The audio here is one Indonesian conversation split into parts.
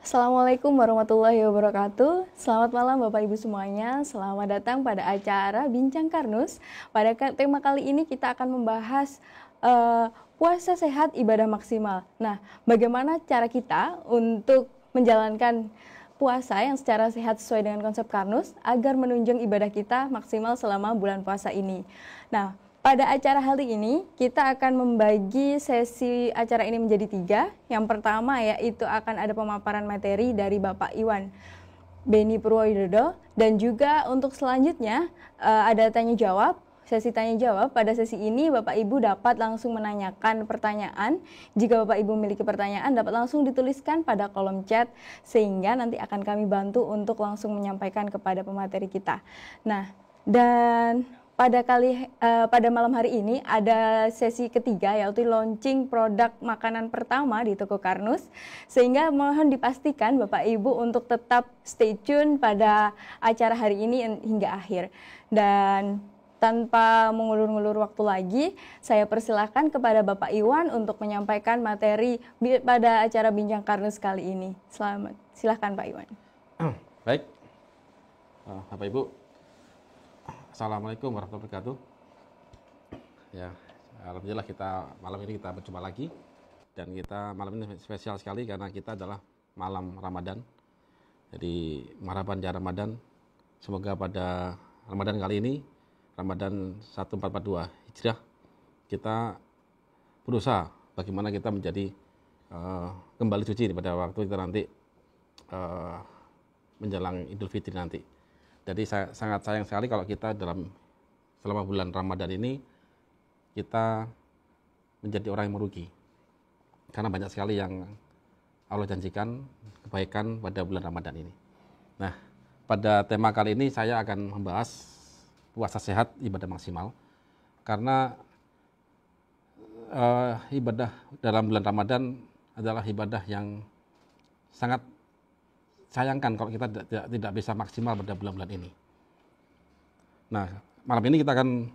Assalamualaikum warahmatullahi wabarakatuh. Selamat malam Bapak Ibu semuanya. Selamat datang pada acara Bincang Karnus. Pada tema kali ini kita akan membahas puasa sehat ibadah maksimal. Nah, bagaimana cara kita untuk menjalankan puasa yang secara sehat sesuai dengan konsep Karnus agar menunjang ibadah kita maksimal selama bulan puasa ini. Nah, pada acara hari ini, kita akan membagi sesi acara ini menjadi 3. Yang pertama yaitu akan ada pemaparan materi dari Bapak Iwan Beni Purwowidodo, dan juga untuk selanjutnya ada tanya jawab, sesi tanya jawab. Pada sesi ini Bapak Ibu dapat langsung menanyakan pertanyaan. Jika Bapak Ibu memiliki pertanyaan dapat langsung dituliskan pada kolom chat sehingga nanti akan kami bantu untuk langsung menyampaikan kepada pemateri kita. Nah, dan pada malam hari ini ada sesi ketiga yaitu launching produk makanan pertama di Toko Karnus, sehingga mohon dipastikan Bapak Ibu untuk tetap stay tune pada acara hari ini hingga akhir. Dan tanpa mengulur-ngulur waktu lagi, saya persilahkan kepada Bapak Iwan untuk menyampaikan materi pada acara Bincang Karnus kali ini. Selamat, silahkan Pak Iwan. Baik, Bapak Ibu, Assalamualaikum warahmatullahi wabarakatuh. Ya, alhamdulillah malam ini kita berjumpa lagi, dan kita malam ini spesial sekali karena kita adalah malam Ramadan. Jadi maraban di Ramadan, semoga pada Ramadan kali ini, Ramadan 1442 Hijriah, kita berusaha bagaimana kita menjadi kembali suci pada waktu kita nanti menjelang Idul Fitri nanti. Jadi saya sangat sayang sekali kalau kita selama bulan Ramadan ini kita menjadi orang yang merugi. Karena banyak sekali yang Allah janjikan kebaikan pada bulan Ramadan ini. Nah, pada tema kali ini saya akan membahas puasa sehat ibadah maksimal. Karena ibadah dalam bulan Ramadan adalah ibadah yang sangat sayangkan kalau kita tidak bisa maksimal pada bulan-bulan ini. Nah, malam ini kita akan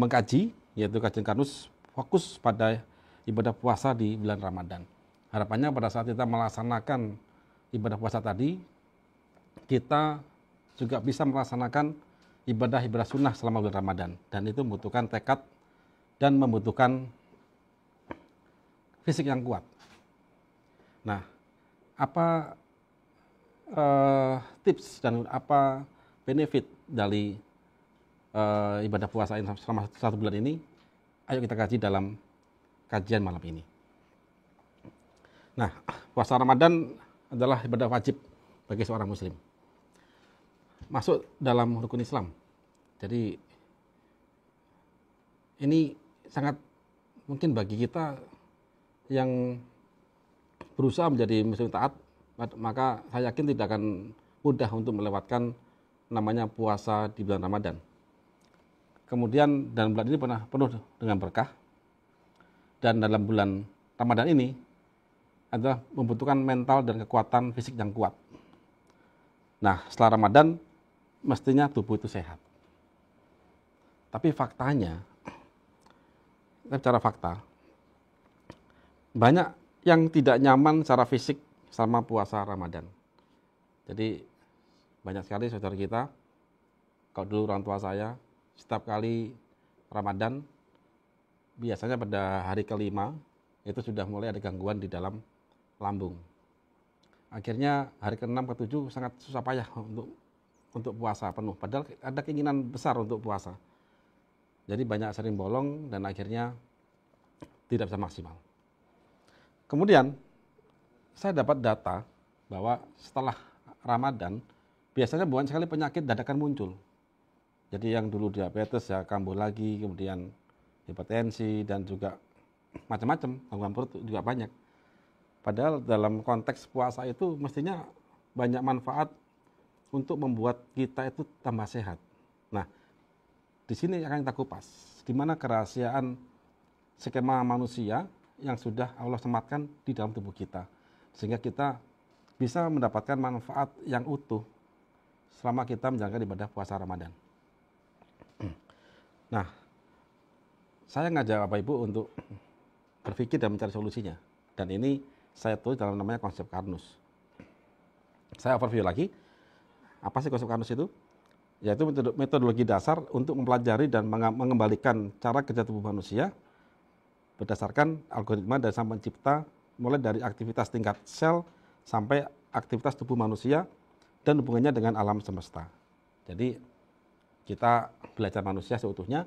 mengkaji, yaitu kajian Karnus fokus pada ibadah puasa di bulan Ramadan. Harapannya pada saat kita melaksanakan ibadah puasa tadi, kita juga bisa melaksanakan ibadah-ibadah sunnah selama bulan Ramadan. Dan itu membutuhkan tekad dan membutuhkan fisik yang kuat. Nah, apa tips dan apa benefit dari ibadah puasa selama 1 bulan ini? Ayo kita kaji dalam kajian malam ini. Nah, puasa Ramadan adalah ibadah wajib bagi seorang muslim, masuk dalam rukun Islam. Jadi ini sangat mungkin bagi kita yang berusaha menjadi muslim taat, maka saya yakin tidak akan mudah untuk melewatkan namanya puasa di bulan Ramadan. Kemudian dalam bulan ini penuh dengan berkah, dan dalam bulan Ramadan ini adalah membutuhkan mental dan kekuatan fisik yang kuat. Nah, setelah Ramadan mestinya tubuh itu sehat. Tapi faktanya, secara fakta, banyak yang tidak nyaman secara fisik selama puasa Ramadan. Jadi banyak sekali saudara kita, kalau dulu orang tua saya, setiap kali Ramadan, biasanya pada hari kelima, itu sudah mulai ada gangguan di dalam lambung. Akhirnya hari ke-6, ke-7 sangat susah payah untuk puasa penuh. Padahal ada keinginan besar untuk puasa. Jadi banyak sering bolong dan akhirnya tidak bisa maksimal. Kemudian saya dapat data bahwa setelah Ramadan biasanya banyak sekali penyakit dadakan muncul. Jadi yang dulu diabetes ya kambuh lagi, kemudian hipertensi dan juga macam-macam, gangguan perut juga banyak. Padahal dalam konteks puasa itu mestinya banyak manfaat untuk membuat kita itu tambah sehat. Nah, di sini akan kita kupas di mana kerahasiaan skema manusia yang sudah Allah sematkan di dalam tubuh kita, sehingga kita bisa mendapatkan manfaat yang utuh selama kita menjalankan ibadah puasa Ramadan. Nah, saya ngajak Bapak Ibu untuk berpikir dan mencari solusinya. Dan ini saya tulis dalam namanya konsep Karnus. Saya overview lagi, apa sih konsep Karnus itu? Yaitu metodologi dasar untuk mempelajari dan mengembalikan cara kerja tubuh manusia berdasarkan algoritma dari sang pencipta, mulai dari aktivitas tingkat sel sampai aktivitas tubuh manusia dan hubungannya dengan alam semesta. Jadi kita belajar manusia seutuhnya,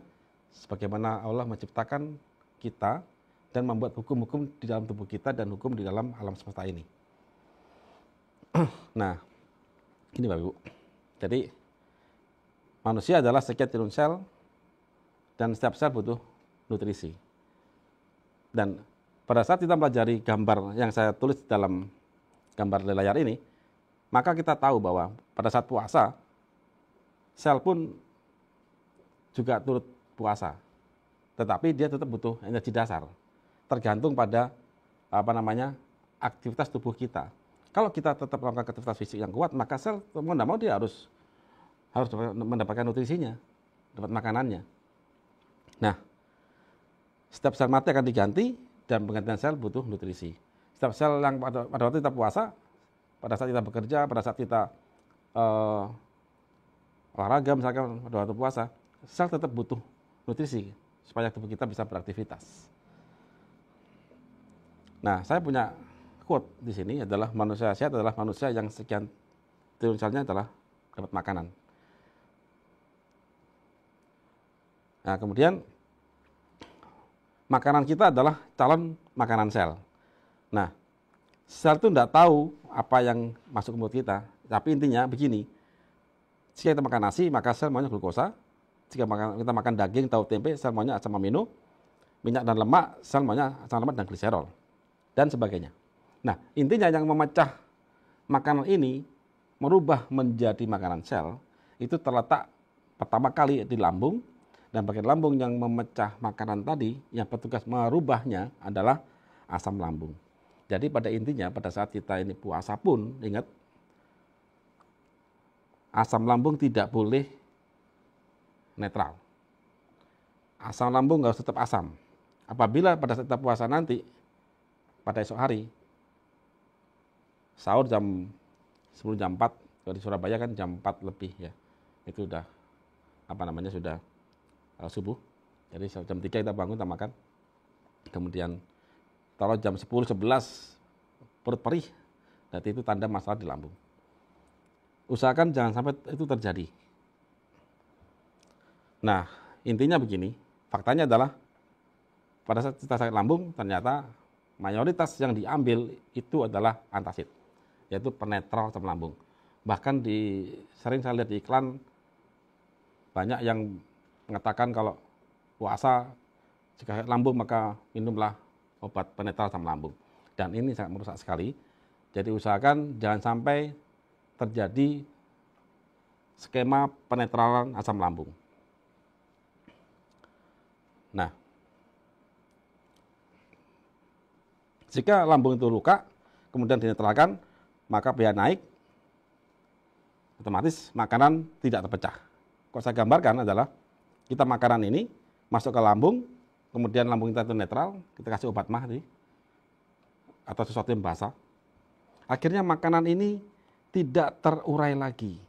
sebagaimana Allah menciptakan kita dan membuat hukum-hukum di dalam tubuh kita dan hukum di dalam alam semesta ini. Nah, gini Bapak Ibu. Jadi manusia adalah sekian triliun sel dan setiap sel butuh nutrisi. Dan pada saat kita pelajari gambar yang saya tulis dalam gambar di layar ini, maka kita tahu bahwa pada saat puasa, sel pun juga turut puasa. Tetapi dia tetap butuh energi dasar. Tergantung pada aktivitas tubuh kita. Kalau kita tetap melakukan aktivitas fisik yang kuat, maka sel mau tidak mau dia harus mendapatkan nutrisinya, dapat makanannya. Nah, setiap sel mati akan diganti dan penggantian sel butuh nutrisi. Setiap sel yang pada waktu kita puasa, pada saat kita bekerja, pada saat kita olahraga misalkan pada waktu puasa, sel tetap butuh nutrisi supaya tubuh kita bisa beraktivitas. Nah, saya punya quote di sini adalah manusia sehat adalah manusia yang sekian triliun selnya adalah dapat makanan. Nah, kemudian makanan kita adalah calon makanan sel. Nah, sel itu tidak tahu apa yang masuk ke mulut kita, tapi intinya begini, jika kita makan nasi, maka sel maunya glukosa. Jika kita makan daging, tahu, tempe, sel maunya asam amino. Minyak dan lemak, sel maunya asam lemak dan gliserol, dan sebagainya. Nah, intinya yang memecah makanan ini, merubah menjadi makanan sel, itu terletak pertama kali di lambung, dan bagian lambung yang memecah makanan tadi, yang petugas merubahnya adalah asam lambung. Jadi pada intinya, pada saat kita ini puasa pun, ingat, asam lambung tidak boleh netral. Asam lambung harus tetap asam. Apabila pada saat kita puasa nanti, pada esok hari, sahur jam 10 jam 4, kalau di Surabaya kan jam 4 lebih ya. Itu udah sudah subuh. Jadi jam 3 kita bangun, kita makan. Kemudian kalau jam 10 11 perut perih, berarti itu tanda masalah di lambung. Usahakan jangan sampai itu terjadi. Nah, intinya begini, faktanya adalah pada saat kita sakit lambung, ternyata mayoritas yang diambil itu adalah antasid, yaitu penetral asam lambung. Bahkan sering saya lihat di iklan, banyak yang mengatakan kalau puasa jika sakit lambung maka minumlah obat penetral asam lambung. Dan ini sangat merusak sekali. Jadi usahakan jangan sampai terjadi skema penetralan asam lambung. Nah, jika lambung itu luka, kemudian dinetralkan, maka pH naik, otomatis makanan tidak terpecah. Kok saya gambarkan adalah, kita makanan ini masuk ke lambung, kemudian lambung kita itu netral, kita kasih obat mah atau sesuatu yang basah. Akhirnya makanan ini tidak terurai lagi,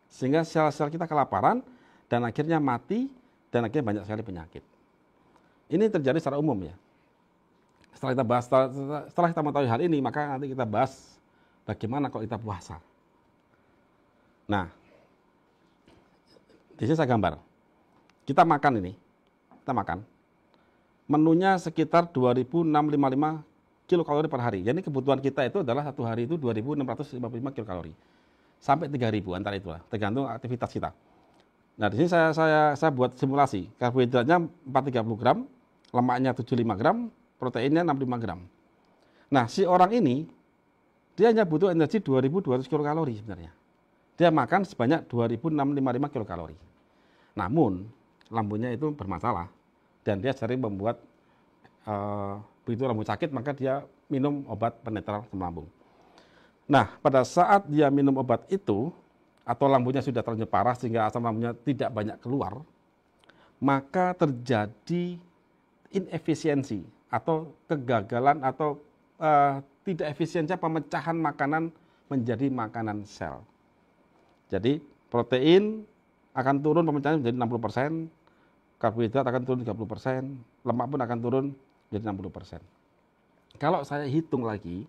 sehingga sel-sel kita kelaparan, dan akhirnya mati, dan akhirnya banyak sekali penyakit. Ini terjadi secara umum ya. Setelah kita mengetahui hal ini, maka nanti kita bahas bagaimana kalau kita puasa. Nah, di sini saya gambar. Kita makan ini, menunya sekitar 2.655 kilokalori per hari. Jadi kebutuhan kita itu adalah satu hari itu 2.655 kilokalori. Sampai 3.000 antara itulah, tergantung aktivitas kita. Nah, di sini saya buat simulasi. Karbohidratnya 430 gram, lemaknya 75 gram, proteinnya 65 gram. Nah, si orang ini, dia hanya butuh energi 2.200 kilokalori sebenarnya. Dia makan sebanyak 2.655 kilokalori. Namun, lambungnya itu bermasalah. Dan dia sering membuat, begitu lambung sakit, maka dia minum obat penetral asam lambung. Nah, pada saat dia minum obat itu, atau lambungnya sudah terlalu parah sehingga asam lambungnya tidak banyak keluar, maka terjadi inefisiensi atau kegagalan atau tidak efisiennya pemecahan makanan menjadi makanan sel. Jadi protein akan turun pemecahannya menjadi 60%, karbohidrat akan turun 30%, lemak pun akan turun menjadi 60%. Kalau saya hitung lagi,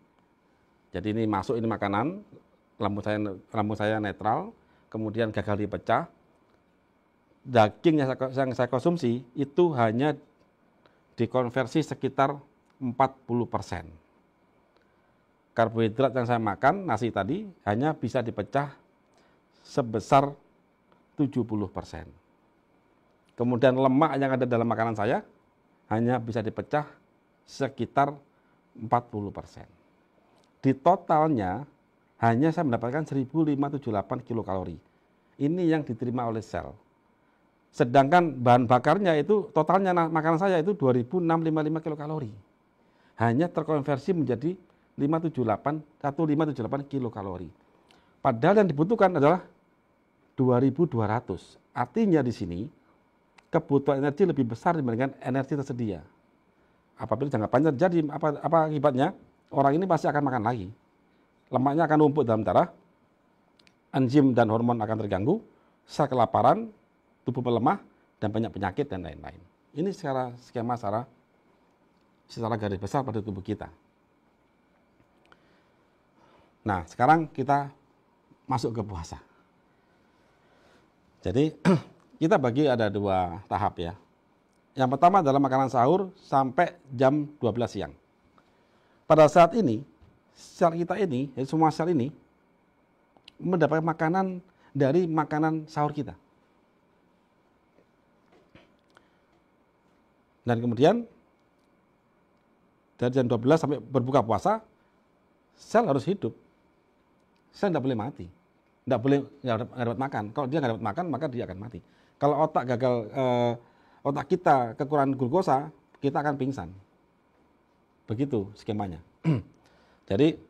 jadi ini masuk ini makanan, lambung saya netral, kemudian gagal dipecah, daging yang saya konsumsi itu hanya dikonversi sekitar 40%. Karbohidrat yang saya makan, nasi tadi, hanya bisa dipecah sebesar 70%. Kemudian lemak yang ada dalam makanan saya hanya bisa dipecah sekitar 40%. Di totalnya hanya saya mendapatkan 1578 kilokalori. Ini yang diterima oleh sel. Sedangkan bahan bakarnya itu totalnya makanan saya itu 2655 kilokalori. Hanya terkonversi menjadi 1578 kilokalori. Padahal yang dibutuhkan adalah 2200. Artinya di sini kebutuhan energi lebih besar dibandingkan energi tersedia. Apabila jangka panjang terjadi apa akibatnya? Orang ini pasti akan makan lagi. Lemaknya akan numpuk dalam darah, enzim dan hormon akan terganggu, sel kelaparan, tubuh melemah, dan banyak penyakit dan lain-lain. Ini skema secara garis besar pada tubuh kita. Nah, sekarang kita masuk ke puasa. Jadi kita bagi ada 2 tahap ya. Yang pertama adalah makanan sahur sampai jam 12 siang. Pada saat ini, sel kita ini, semua sel ini mendapatkan makanan dari makanan sahur kita. Dan kemudian dari jam 12 sampai berbuka puasa, sel harus hidup. Sel tidak boleh mati. Nggak dapat makan. Kalau dia nggak dapat makan, maka dia akan mati. Kalau otak gagal, otak kita kekurangan glukosa, kita akan pingsan. Begitu skemanya. Jadi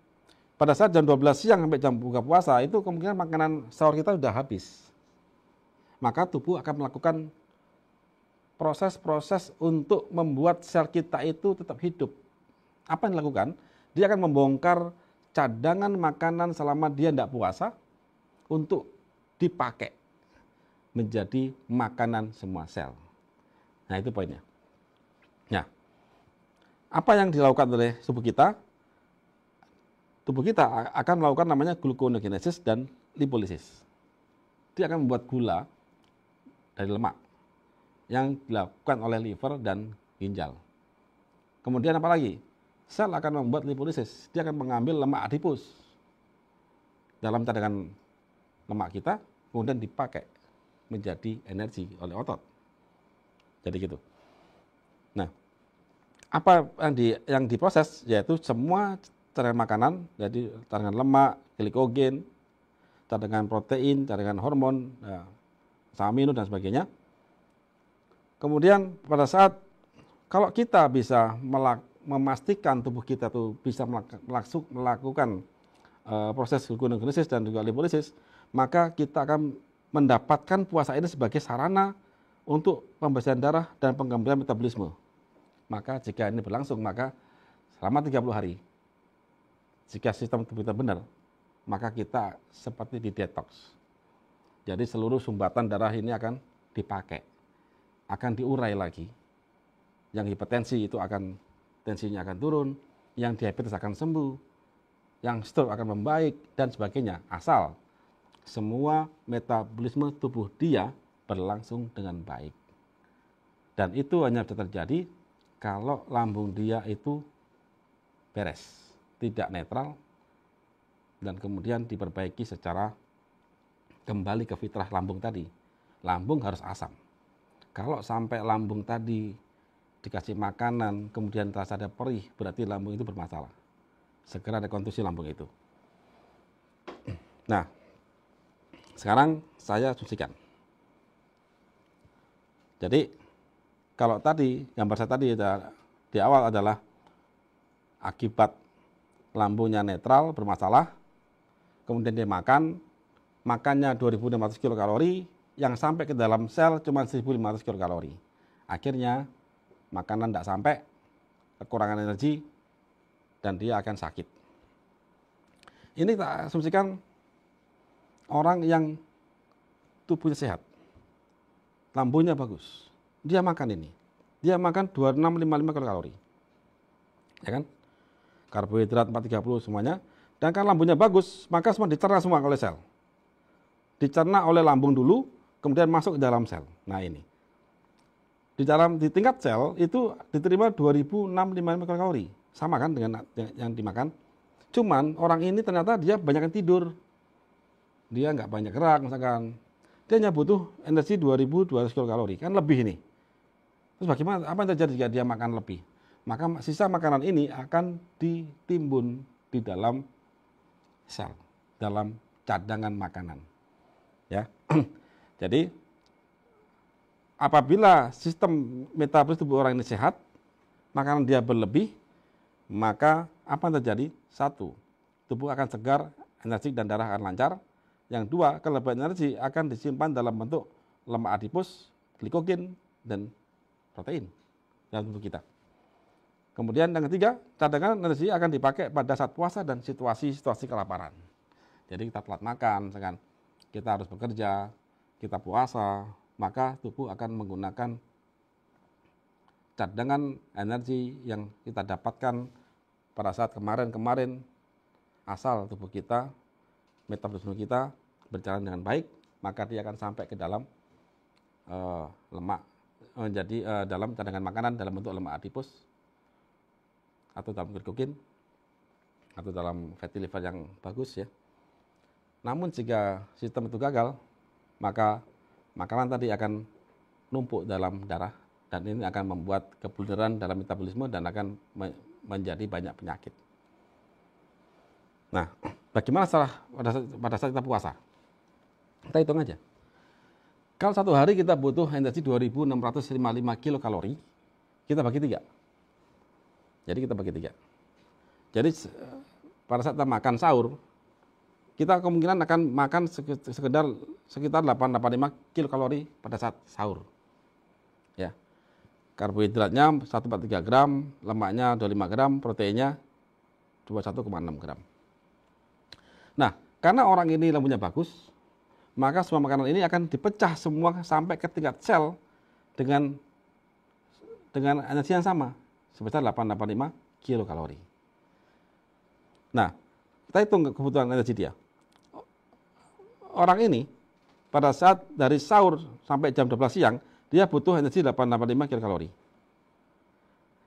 pada saat jam 12 siang sampai jam buka puasa itu kemungkinan makanan sahur kita sudah habis. Maka tubuh akan melakukan proses-proses untuk membuat sel kita itu tetap hidup. Apa yang dilakukan? Dia akan membongkar cadangan makanan selama dia tidak puasa untuk dipakai menjadi makanan semua sel. Nah, itu poinnya. Nah, apa yang dilakukan oleh tubuh kita? Tubuh kita akan melakukan namanya gluconeogenesis dan lipolisis. Dia akan membuat gula dari lemak yang dilakukan oleh liver dan ginjal. Kemudian apa lagi? Sel akan membuat lipolisis. Dia akan mengambil lemak adipus dalam cadangan lemak kita, kemudian dipakai menjadi energi oleh otot. Jadi gitu. Nah, apa yang diproses yaitu semua cadangan makanan, jadi cadangan lemak, glikogen, cadangan protein, cadangan hormon, amino dan sebagainya. Kemudian pada saat kalau kita bisa memastikan tubuh kita tuh bisa melakukan proses gluconeogenesis dan juga lipolisis, maka kita akan mendapatkan puasa ini sebagai sarana untuk pembersihan darah dan penggembalian metabolisme. Maka jika ini berlangsung, maka selama 30 hari, jika sistem tubuh kita benar, maka kita seperti di detox. Jadi seluruh sumbatan darah ini akan dipakai, akan diurai lagi. Yang hipertensi itu tensinya akan turun, yang diabetes akan sembuh, yang stroke akan membaik, dan sebagainya. Asal semua metabolisme tubuh dia berlangsung dengan baik. Dan itu hanya bisa terjadi kalau lambung dia itu beres, tidak netral, dan kemudian diperbaiki secara kembali ke fitrah lambung tadi. Lambung harus asam. Kalau sampai lambung tadi dikasih makanan, kemudian terasa ada perih, berarti lambung itu bermasalah. Segera rekonstruksi lambung itu. Nah, sekarang saya asumsikan. Jadi, kalau tadi, gambar saya tadi di awal adalah akibat lambungnya netral, bermasalah, kemudian dia makannya 2.600 kilokalori, yang sampai ke dalam sel cuma 1.500 kilokalori. Akhirnya, makanan tidak sampai, kekurangan energi, dan dia akan sakit. Ini kita asumsikan orang yang tubuhnya sehat, lambungnya bagus, dia makan ini. Dia makan 2655 kalori. Ya kan? Karbohidrat 430 semuanya. Dan kan lambungnya bagus, maka semua dicerna semua oleh sel. Dicerna oleh lambung dulu, kemudian masuk ke dalam sel. Nah ini. Di tingkat sel itu diterima 2655 kalori. Sama kan dengan yang dimakan. Cuman orang ini ternyata dia banyak tidur. Dia nggak banyak gerak misalkan. Dia hanya butuh energi 2200 kalori. Kan lebih ini. Terus bagaimana, apa yang terjadi jika dia makan lebih? Maka sisa makanan ini akan ditimbun di dalam sel, dalam cadangan makanan. Ya. Jadi apabila sistem metabolisme tubuh orang ini sehat, makanan dia berlebih, maka apa yang terjadi? Satu, tubuh akan segar, energik dan darah akan lancar. Yang dua, kelebihan energi akan disimpan dalam bentuk lemak adipus, glikogen, dan protein dalam tubuh kita. Kemudian yang ketiga, cadangan energi akan dipakai pada saat puasa dan situasi-situasi kelaparan. Jadi kita telat makan, misalkan kita harus bekerja, kita puasa, maka tubuh akan menggunakan cadangan energi yang kita dapatkan pada saat kemarin-kemarin, asal tubuh kita, metabolisme kita berjalan dengan baik, maka dia akan sampai ke dalam lemak, menjadi dalam cadangan makanan dalam bentuk lemak adipus, atau dalam glikogen, atau dalam fatty liver yang bagus ya. Namun jika sistem itu gagal, maka makanan tadi akan numpuk dalam darah dan ini akan membuat kebulderan dalam metabolisme dan akan menjadi banyak penyakit. Nah, bagaimana pada saat kita puasa? Kita hitung aja. Kalau satu hari kita butuh energi 2655 kilokalori, kita bagi 3. Jadi kita bagi 3. Jadi pada saat kita makan sahur, kita kemungkinan akan makan sekitar 885 kilokalori pada saat sahur. Ya. Karbohidratnya 143 gram, lemaknya 25 gram, proteinnya 21,6 gram. Nah, karena orang ini lambungnya bagus, maka semua makanan ini akan dipecah semua sampai ke tingkat sel dengan energi yang sama, sebesar 885 kilokalori. Nah, kita hitung kebutuhan energi dia. Orang ini pada saat dari sahur sampai jam 12 siang, dia butuh energi 885 kilokalori.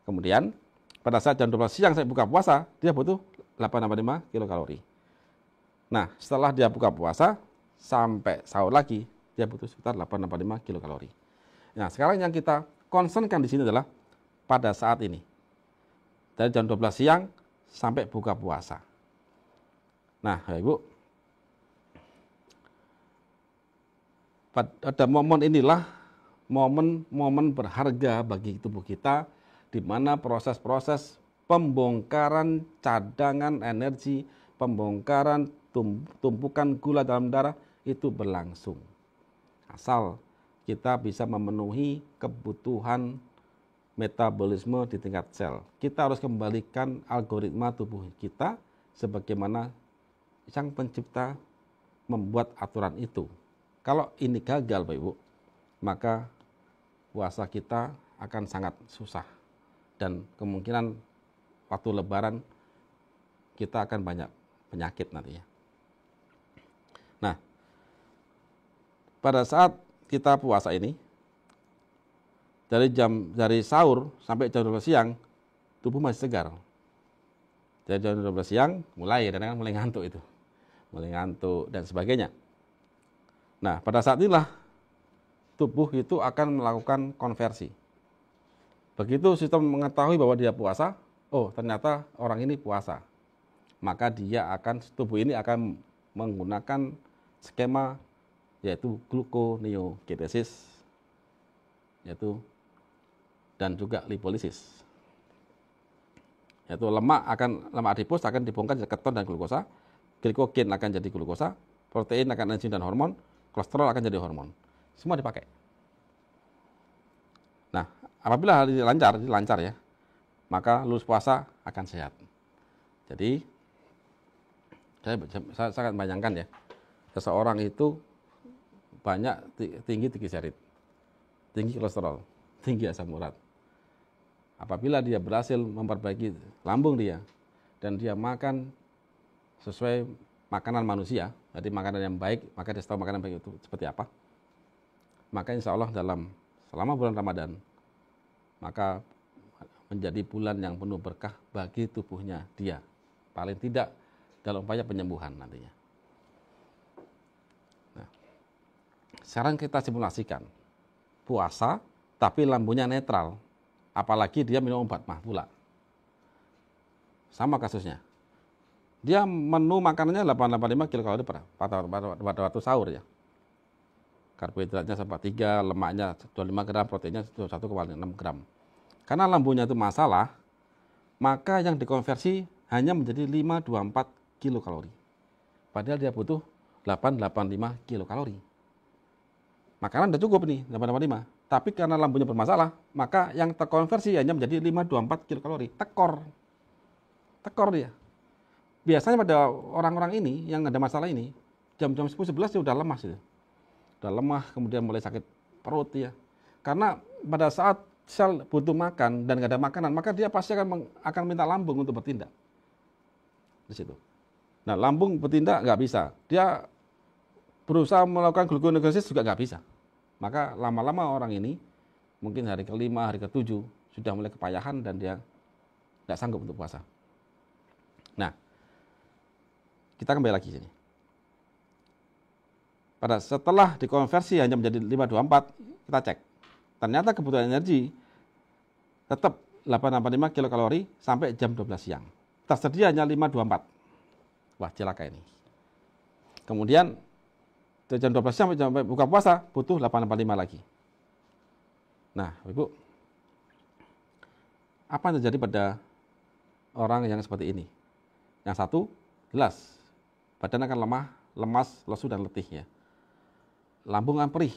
Kemudian pada saat jam 12 siang saya buka puasa, dia butuh 885 kilokalori. Nah, setelah dia buka puasa sampai sahur lagi, dia butuh sekitar 885 kilokalori. Nah, sekarang yang kita concernkan di sini adalah pada saat ini. Dari jam 12 siang sampai buka puasa. Nah, Ibu, pada momen inilah momen berharga bagi tubuh kita, di mana proses-proses pembongkaran cadangan energi, pembongkaran tumpukan gula dalam darah itu berlangsung. Asal kita bisa memenuhi kebutuhan metabolisme di tingkat sel. Kita harus kembalikan algoritma tubuh kita sebagaimana sang pencipta membuat aturan itu. Kalau ini gagal Bapak Ibu, maka puasa kita akan sangat susah. Dan kemungkinan waktu lebaran kita akan banyak penyakit nantinya. Nah, pada saat kita puasa ini, dari sahur sampai jam 12 siang, tubuh masih segar. Dari jam 12 siang mulai ngantuk itu. Mulai ngantuk dan sebagainya. Nah, pada saat inilah tubuh itu akan melakukan konversi. Begitu sistem mengetahui bahwa dia puasa, oh ternyata orang ini puasa. Maka tubuh ini akan menggunakan skema yaitu gluconeogenesis, yaitu dan juga lipolisis. Yaitu lemak adipus akan dibongkar jadi keton dan glukosa, glikogen akan jadi glukosa, protein akan enzim dan hormon, kolesterol akan jadi hormon. Semua dipakai. Nah, apabila hal ini lancar ya, maka lulus puasa akan sehat. Jadi Saya sangat bayangkan ya, seseorang itu banyak tinggi trigliserid, tinggi kolesterol, tinggi asam urat. Apabila dia berhasil memperbaiki lambung dia dan dia makan sesuai makanan manusia, jadi makanan yang baik, maka dia tahu makanan baik itu seperti apa. Maka insya Allah selama bulan Ramadan, maka menjadi bulan yang penuh berkah bagi tubuhnya dia. Paling tidak dalam upaya penyembuhan nantinya. Nah, sekarang kita simulasikan puasa tapi lambungnya netral, apalagi dia minum obat mah pula. Sama kasusnya. Dia menu makanannya 885 kilokalori pada waktu sahur ya. Karbohidratnya 3, lemaknya 25 gram, proteinnya 1,6 gram. Karena lambungnya itu masalah, maka yang dikonversi hanya menjadi 524 kilokalori. Padahal dia butuh 885 kilokalori. Makanan udah cukup nih, 885. Tapi karena lambungnya bermasalah, maka yang terkonversi hanya menjadi 524 kilokalori. Tekor dia. Biasanya pada orang-orang ini yang ada masalah ini, jam-jam 10-11 dia udah lemas gitu. Udah lemah, kemudian mulai sakit perut ya. Karena pada saat sel butuh makan dan nggak ada makanan, maka dia pasti akan minta lambung untuk bertindak. Di situ. Nah, lambung bertindak nggak bisa. Dia berusaha melakukan gluconeogenesis juga nggak bisa. Maka lama-lama orang ini, mungkin hari ke-5, hari ke-7, sudah mulai kepayahan dan dia nggak sanggup untuk puasa. Nah, kita kembali lagi sini. Setelah dikonversi hanya menjadi 524, kita cek. Ternyata kebutuhan energi tetap 885 kilokalori sampai jam 12 siang. Tersedia hanya 524. Wah, celaka ini. Kemudian dari jam 12 siang sampai buka puasa butuh 885 lagi. Nah, Ibu, apa yang terjadi pada orang yang seperti ini? Yang satu, jelas badan akan lemah, lemas, lesu dan letih ya. Lambung akan perih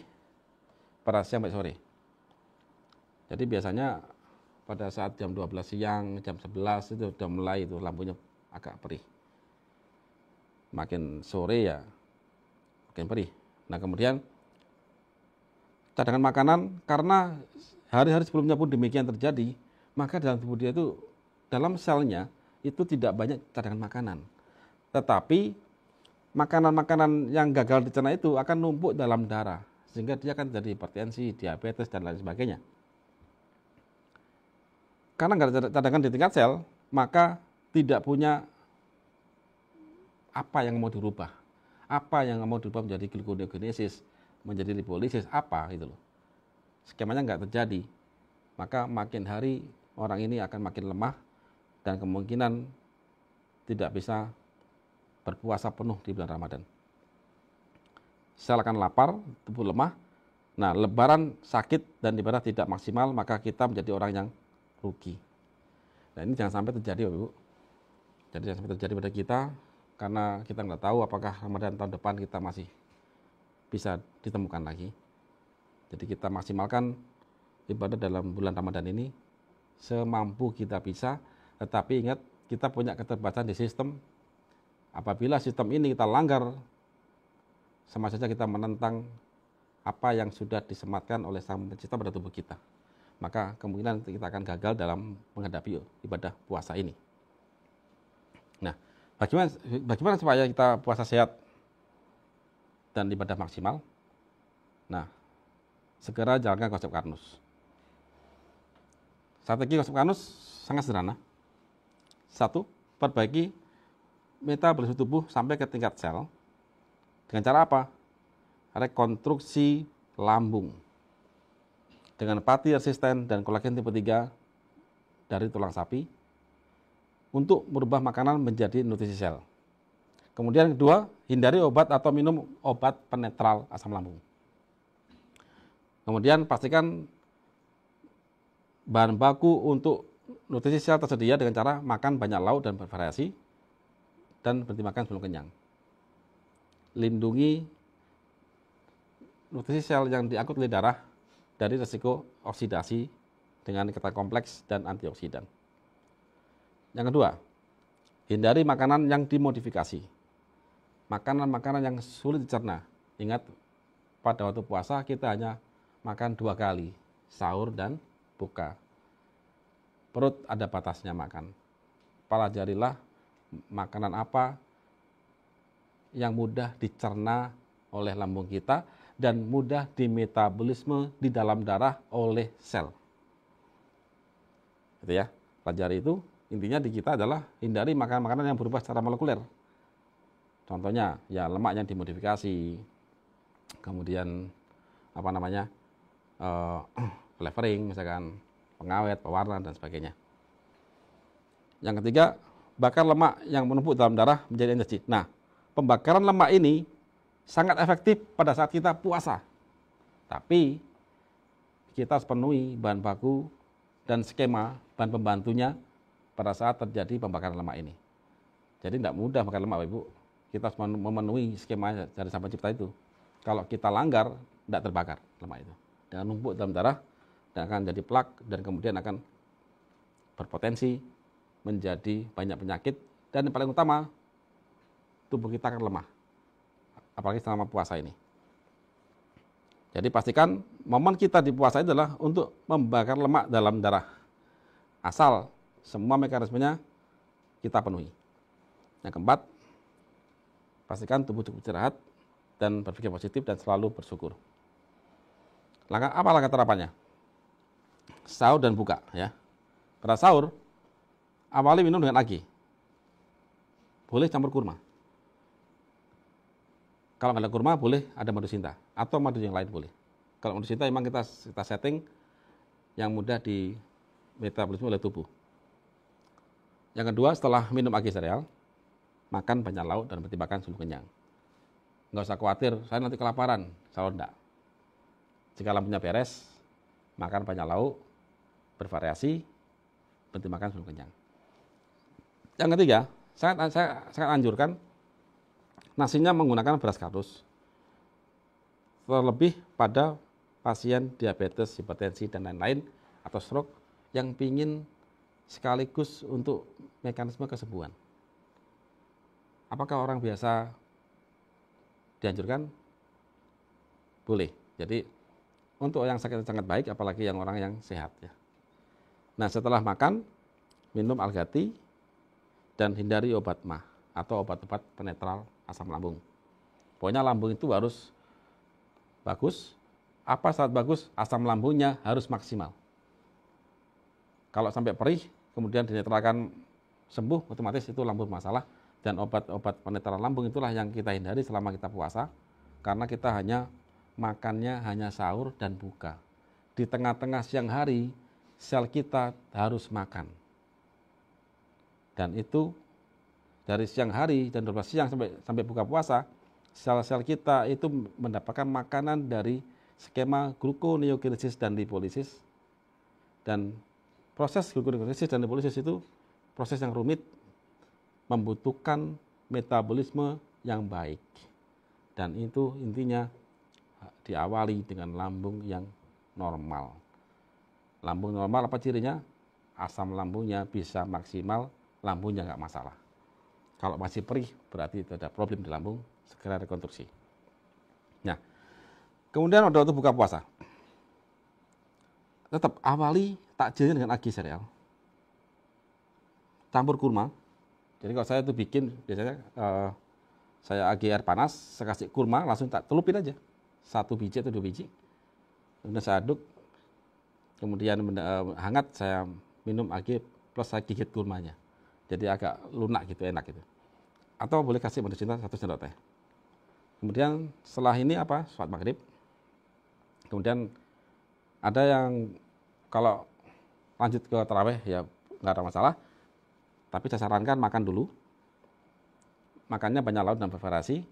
pada siang sampai sore. Jadi biasanya pada saat jam 12 siang, jam 11 itu sudah mulai itu lambungnya agak perih. Makin sore ya makin perih. Nah, kemudian cadangan makanan, karena hari-hari sebelumnya pun demikian terjadi, maka dalam tubuh dia itu, dalam selnya itu tidak banyak cadangan makanan. Tetapi makanan-makanan yang gagal dicerna itu akan numpuk dalam darah, sehingga dia akan jadi hipertensi, diabetes, dan lain sebagainya. Karena nggak ada cadangan di tingkat sel, maka tidak punya apa yang mau dirubah. Apa yang mau dirubah menjadi gluconeogenesis, menjadi lipolisis, apa gitu loh. Skemanya nggak terjadi. Maka makin hari orang ini akan makin lemah dan kemungkinan tidak bisa berpuasa penuh di bulan Ramadan. Sel akan lapar, tubuh lemah. Nah, lebaran sakit dan ibadah tidak maksimal, maka kita menjadi orang yang rugi. Nah, ini jangan sampai terjadi, Ibu. Jadi jangan sampai terjadi pada kita, karena kita nggak tahu apakah Ramadan tahun depan kita masih bisa ditemukan lagi. Jadi kita maksimalkan ibadah dalam bulan Ramadan ini semampu kita bisa, tetapi ingat kita punya keterbatasan di sistem. Apabila sistem ini kita langgar, sama saja kita menentang apa yang sudah disematkan oleh Sang Pencipta pada tubuh kita. Maka kemungkinan kita akan gagal dalam menghadapi ibadah puasa ini. Nah, bagaimana supaya kita puasa sehat dan ibadah maksimal? Nah, segera jalankan konsep Karnus. Strategi konsep Karnus sangat sederhana. 1, perbaiki metabolisme tubuh sampai ke tingkat sel. Dengan cara apa? Rekonstruksi lambung dengan pati resisten dan kolagen tipe 3 dari tulang sapi untuk merubah makanan menjadi nutrisi sel. Kemudian kedua, hindari obat atau minum obat penetral asam lambung. Kemudian pastikan bahan baku untuk nutrisi sel tersedia dengan cara makan banyak lauk dan bervariasi, dan berhenti makan sebelum kenyang. Lindungi nutrisi sel yang diangkut oleh darah dari risiko oksidasi dengan kata kompleks dan antioksidan. Yang kedua, hindari makanan yang dimodifikasi. makanan-makanan yang sulit dicerna. Ingat, pada waktu puasa kita hanya makan 2 kali, sahur dan buka. Perut ada batasnya makan. Pelajarilah makanan apa yang mudah dicerna oleh lambung kita dan mudah dimetabolisme di dalam darah oleh sel. Gitu ya. Pelajari itu, intinya di kita adalah hindari makanan-makanan yang berubah secara molekuler. Contohnya ya lemak yang dimodifikasi, kemudian apa namanya, flavoring misalkan, pengawet, pewarna dan sebagainya. Yang ketiga, bakar lemak yang menumpuk dalam darah menjadi energi. Nah, pembakaran lemak ini sangat efektif pada saat kita puasa. Tapi kita harus penuhi bahan baku dan skema bahan pembantunya pada saat terjadi pembakaran lemak ini. Jadi tidak mudah bakar lemak, Ibu. Kita harus memenuhi skema dari Sang Pencipta itu. Kalau kita langgar, tidak terbakar lemak itu. Dan numpuk dalam darah dan akan jadi plak dan kemudian akan berpotensi menjadi banyak penyakit dan yang paling utama tubuh kita akan lemah. Apalagi selama puasa ini. Jadi pastikan momen kita di puasa itu adalah untuk membakar lemak dalam darah. Asal semua mekanismenya kita penuhi. Yang keempat, pastikan tubuh cukup istirahat dan berpikir positif dan selalu bersyukur. Apa langkah terapannya? Sahur dan buka ya. Pada sahur, awali minum dengan agi. Boleh campur kurma. Kalau nggak ada kurma, boleh ada madu sinta. Atau madu yang lain boleh. Kalau madu sinta memang kita setting yang mudah di metabolisme oleh tubuh. Yang kedua, setelah minum agi sereal, makan banyak lauk dan pertimbangkan sebelum kenyang. Nggak usah khawatir, saya nanti kelaparan. Sahur enggak. Jika lampunya beres, makan banyak lauk, bervariasi, pertimbangkan sebelum kenyang. Yang ketiga, saya sangat anjurkan nasinya menggunakan beras kardus. Terlebih pada pasien diabetes, hipertensi, dan lain-lain, atau stroke yang pingin sekaligus untuk mekanisme kesembuhan. Apakah orang biasa dianjurkan? Boleh. Jadi untuk yang sakit sangat baik, apalagi yang orang yang sehat ya. Nah, setelah makan, minum Al-Ghati dan hindari obat mah atau obat-obat penetral asam lambung. Pokoknya lambung itu harus bagus. Apa saat bagus? Asam lambungnya harus maksimal. Kalau sampai perih, kemudian dinetralkan sembuh, otomatis itu lambung masalah. Dan obat-obat penetral lambung itulah yang kita hindari selama kita puasa. Karena kita makannya hanya sahur dan buka. Di tengah-tengah siang hari, sel kita harus makan. Dan itu dari siang hari dan 12 siang sampai buka puasa, sel-sel kita itu mendapatkan makanan dari skema gluconeogenesis dan lipolisis. Dan proses gluconeogenesis dan lipolisis itu proses yang rumit, membutuhkan metabolisme yang baik. Dan itu intinya diawali dengan lambung yang normal. Lambung normal apa cirinya? Asam lambungnya bisa maksimal, lambungnya nggak masalah. Kalau masih perih, berarti itu ada problem di lambung, segera rekonstruksi. Nah, kemudian waktu buka puasa, tetap awali takjilnya dengan agi sereal, campur kurma. Jadi kalau saya itu bikin, biasanya saya agi air panas, saya kasih kurma, langsung tak celupin aja, 1 biji atau 2 biji, kemudian saya aduk, kemudian hangat saya minum agi plus saya gigit kurmanya. Jadi agak lunak gitu, enak gitu. Atau boleh kasih madu sinta 1 sendok teh. Kemudian setelah ini sholat maghrib. Kemudian ada yang kalau lanjut ke tarawih ya nggak ada masalah. Tapi saya sarankan makan dulu. Makannya banyak lauk dan bervariasi.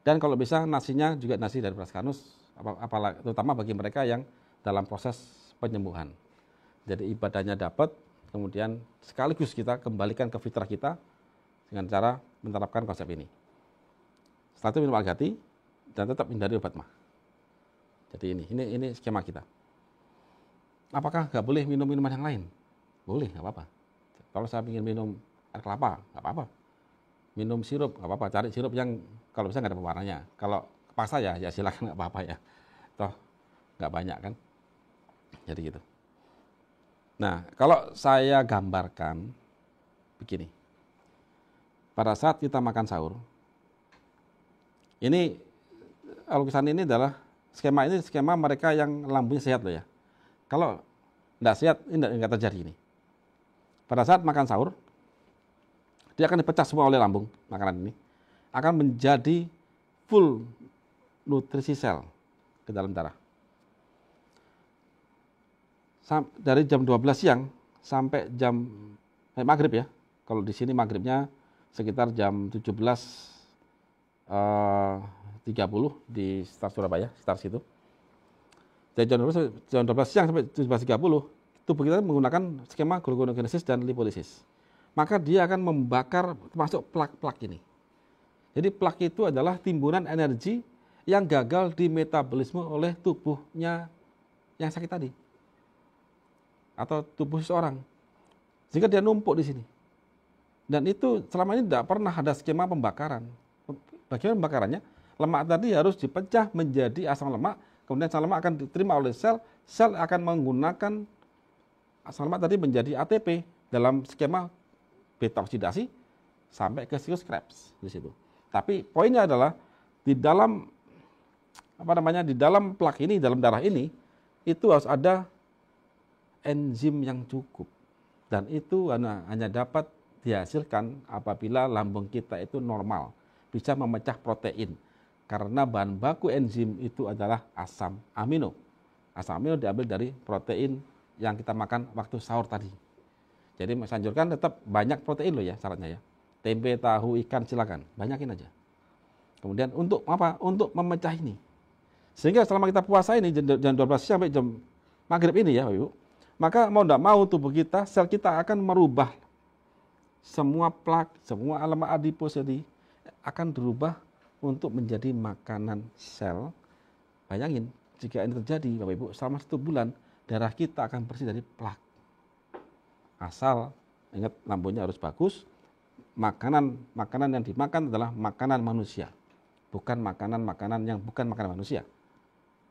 Dan kalau bisa nasinya juga nasi dari beras kardus, terutama bagi mereka yang dalam proses penyembuhan. Jadi ibadahnya dapat, kemudian sekaligus kita kembalikan ke fitrah kita dengan cara menerapkan konsep ini. Setelah itu minum Al-Ghati dan tetap hindari obat mah. Jadi ini skema kita. Apakah nggak boleh minum minuman yang lain? Boleh, nggak apa-apa. Kalau saya ingin minum air kelapa, nggak apa-apa. minum sirup nggak apa-apa, cari sirup yang kalau bisa nggak ada pewarnanya. Kalau paksa ya silakan, nggak apa-apa ya, toh nggak banyak kan, jadi gitu. Nah, kalau saya gambarkan begini, pada saat kita makan sahur, ini lukisan ini adalah skema mereka yang lambungnya sehat loh ya. Kalau nggak sehat, ini nggak terjadi ini. Pada saat makan sahur, dia akan dipecah semua oleh lambung, makanan ini akan menjadi full nutrisi sel ke dalam darah. Dari jam 12 siang sampai maghrib ya. Kalau di sini maghribnya sekitar jam 17.30 di sekitar Surabaya, sekitar situ. Dari jam 12 siang sampai 17.30, tubuh kita menggunakan skema gluconeogenesis dan lipolisis. Maka dia akan membakar termasuk plak-plak ini. Jadi plak itu adalah timbunan energi yang gagal di metabolisme oleh tubuhnya yang sakit tadi, atau tubuh seseorang, sehingga dia numpuk di sini. Dan itu selama ini tidak pernah ada skema pembakaran. Bagaimana pembakarannya? Lemak tadi harus dipecah menjadi asam lemak, kemudian asam lemak akan diterima oleh sel, sel akan menggunakan asam lemak tadi menjadi ATP dalam skema beta oksidasi sampai ke siklus Krebs di situ. Tapi poinnya adalah di dalam di dalam plak ini, dalam darah ini, itu harus ada enzim yang cukup, dan itu hanya dapat dihasilkan apabila lambung kita itu normal, bisa memecah protein, karena bahan baku enzim itu adalah asam amino. Asam amino diambil dari protein yang kita makan waktu sahur tadi. Jadi saya anjurkan tetap banyak protein loh ya syaratnya ya. Tempe, tahu, ikan silakan, banyakin aja. Kemudian untuk apa? Untuk memecah ini. Sehingga selama kita puasa ini jam 12 sampai jam maghrib ini ya Bapak Ibu, maka mau tidak mau tubuh kita, sel kita akan merubah semua plak, semua lemak adipos tadi akan berubah untuk menjadi makanan sel. Bayangin jika ini terjadi Bapak Ibu, selama 1 bulan darah kita akan bersih dari plak. Asal ingat lambungnya harus bagus. Makanan yang dimakan adalah makanan manusia, bukan makanan yang bukan makanan manusia.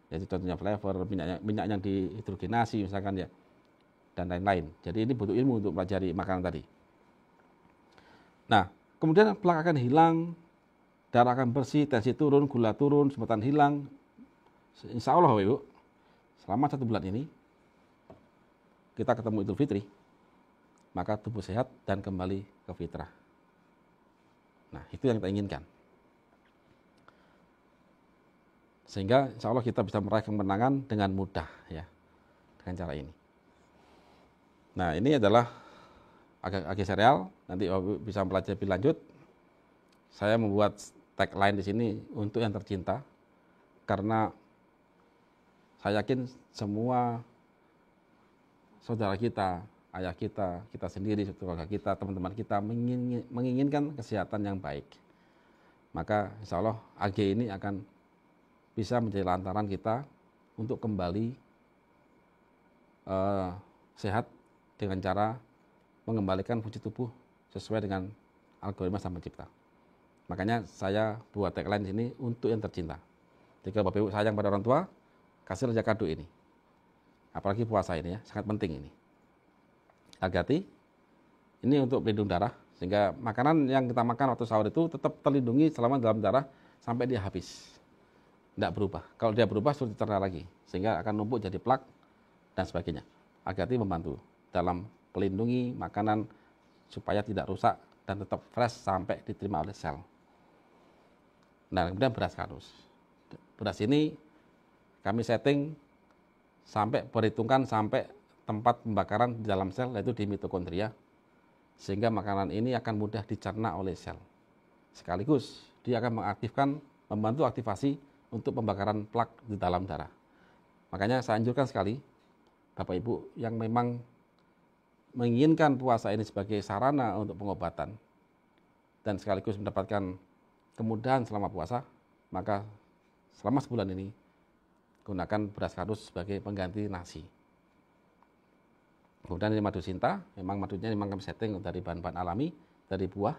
Jadi contohnya flavor, minyak yang dihidrogenasi misalkan ya, dan lain-lain. Jadi ini butuh ilmu untuk pelajari makanan tadi. Nah, kemudian plak akan hilang, darah akan bersih, tensi turun, gula turun, sebatan hilang. Insya Allah Bapak Ibu, selama 1 bulan ini kita ketemu Idul Fitri, maka tubuh sehat dan kembali ke fitrah. Nah, itu yang kita inginkan. Sehingga insya Allah kita bisa meraih kemenangan dengan mudah ya, dengan cara ini. Nah, ini adalah agak serial. Nanti bisa pelajari lebih lanjut. Saya membuat tagline di sini untuk yang tercinta, karena saya yakin semua saudara kita, ayah kita, kita sendiri, keluarga kita, teman-teman kita menginginkan kesehatan yang baik. Maka insya Allah AG ini akan bisa menjadi lantaran kita untuk kembali sehat dengan cara mengembalikan fungsi tubuh sesuai dengan algoritma Sang Pencipta. Makanya saya buat tagline di sini untuk yang tercinta. Jika Bapak Ibu sayang pada orang tua, kasih saja kado ini. Apalagi puasa ini ya, sangat penting ini. Hati-hati, ini untuk pelindung darah, sehingga makanan yang kita makan waktu sahur itu tetap terlindungi selama dalam darah sampai dia habis. Tidak berubah. Kalau dia berubah sulit dicerna lagi, sehingga akan numpuk jadi plak dan sebagainya. Hati-hati membantu dalam melindungi makanan supaya tidak rusak dan tetap fresh sampai diterima oleh sel. Nah, kemudian beras kanus. Beras ini kami setting sampai perhitungkan sampai tempat pembakaran di dalam sel, yaitu di mitokondria, sehingga makanan ini akan mudah dicerna oleh sel. Sekaligus dia akan membantu aktivasi untuk pembakaran plak di dalam darah. Makanya saya anjurkan sekali Bapak Ibu yang memang menginginkan puasa ini sebagai sarana untuk pengobatan dan sekaligus mendapatkan kemudahan selama puasa, maka selama sebulan ini gunakan beras kanus sebagai pengganti nasi. Kemudian ini madu sinta, memang madunya memang kami setting dari bahan-bahan alami, dari buah,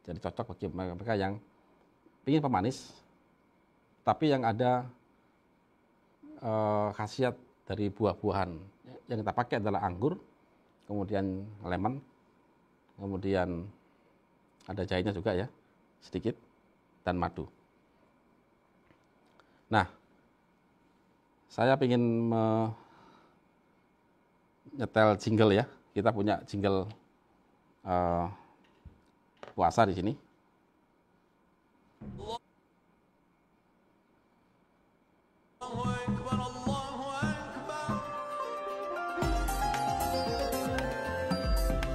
Jadi cocok bagi mereka yang ingin pemanis, tapi yang ada khasiat dari buah-buahan. Yang kita pakai adalah anggur, kemudian lemon, kemudian ada jahenya juga ya, sedikit, dan madu. Nah, saya ingin nyetel jingle ya. Kita punya jingle puasa di sini.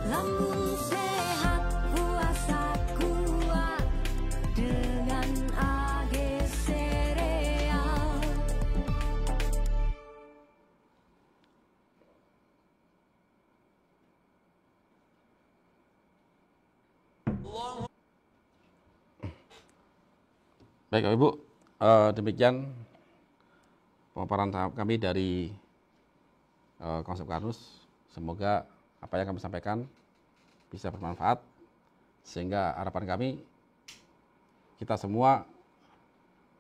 Lambung sehat, puasa kuat dengan AG sereal. Baik Bapak Ibu, demikian pemaparan kami dari konsep Karnus. Semoga apa yang kami sampaikan bisa bermanfaat, sehingga harapan kami kita semua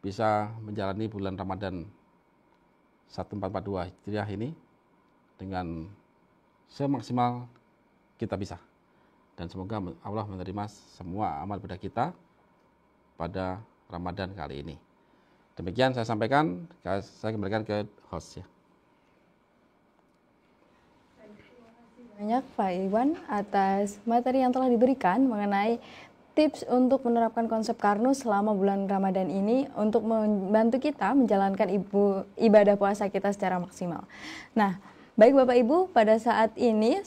bisa menjalani bulan Ramadan 1442 Hijriah ini dengan semaksimal kita bisa. Dan semoga Allah menerima semua amal ibadah kita pada Ramadan kali ini. Demikian saya sampaikan, saya kembalikan ke host ya. Banyak Pak Iwan atas materi yang telah diberikan mengenai tips untuk menerapkan konsep Karnus selama bulan Ramadan ini untuk membantu kita menjalankan ibadah puasa kita secara maksimal. Nah, baik Bapak Ibu, pada saat ini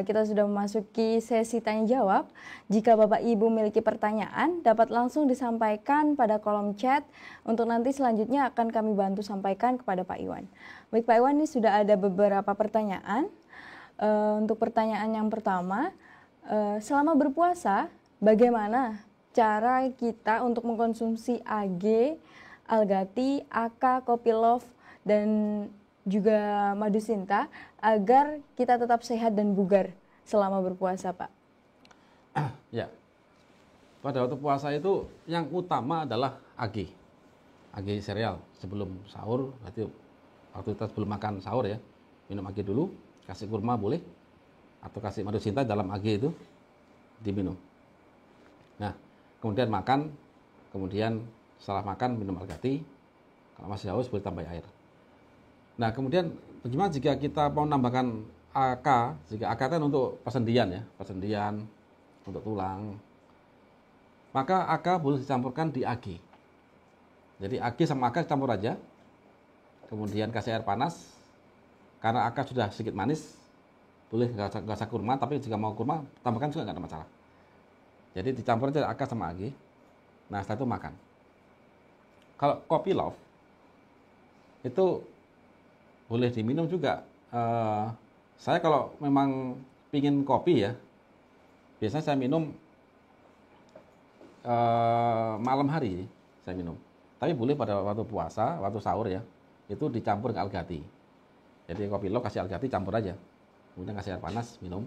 kita sudah memasuki sesi tanya jawab. Jika Bapak Ibu memiliki pertanyaan, dapat langsung disampaikan pada kolom chat. Untuk nanti selanjutnya akan kami bantu sampaikan kepada Pak Iwan. Baik Pak Iwan, ini sudah ada beberapa pertanyaan. Untuk pertanyaan yang pertama, selama berpuasa, bagaimana cara kita untuk mengkonsumsi AG, Algati, AK, Kopi Love, dan juga madu Sinta agar kita tetap sehat dan bugar selama berpuasa, Pak? Ya, pada waktu puasa itu yang utama adalah AG sereal sebelum sahur. Berarti waktu kita sebelum makan sahur ya, minum AG dulu, kasih kurma boleh, atau kasih madu Sinta dalam AG itu diminum. Nah, kemudian makan, kemudian setelah makan minum Algati, kalau masih haus boleh tambah air. Nah, kemudian bagaimana jika kita mau menambahkan AK, jika AK kan untuk persendian ya, persendian untuk tulang, maka AK boleh dicampurkan di AG. Jadi AG sama AK campur aja, kemudian kasih air panas, karena AK sudah sedikit manis, boleh nggak usah kurma, tapi jika mau kurma, tambahkan juga nggak ada masalah. Jadi dicampur aja AK sama AG, nah setelah itu makan. Kalau Kopi Love, itu boleh diminum juga. Saya kalau memang pingin kopi ya, biasanya saya minum malam hari, saya minum. Tapi boleh pada waktu puasa, waktu sahur ya, itu dicampur dengan Algati. Jadi Kopi Love kasih Algati campur aja, kemudian kasih air panas minum.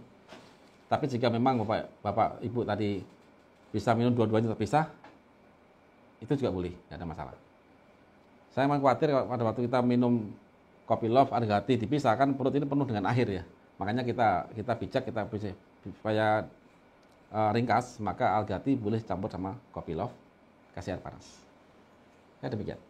Tapi jika memang bapak ibu tadi bisa minum dua-duanya terpisah, itu juga boleh, tidak ada masalah. Saya memang khawatir pada waktu kita minum Kopi Love, Algati dipisah, kan perut ini penuh dengan air ya. Makanya kita bijak, kita supaya ringkas, maka Algati boleh campur sama Kopi Love, kasih air panas. Ya demikian.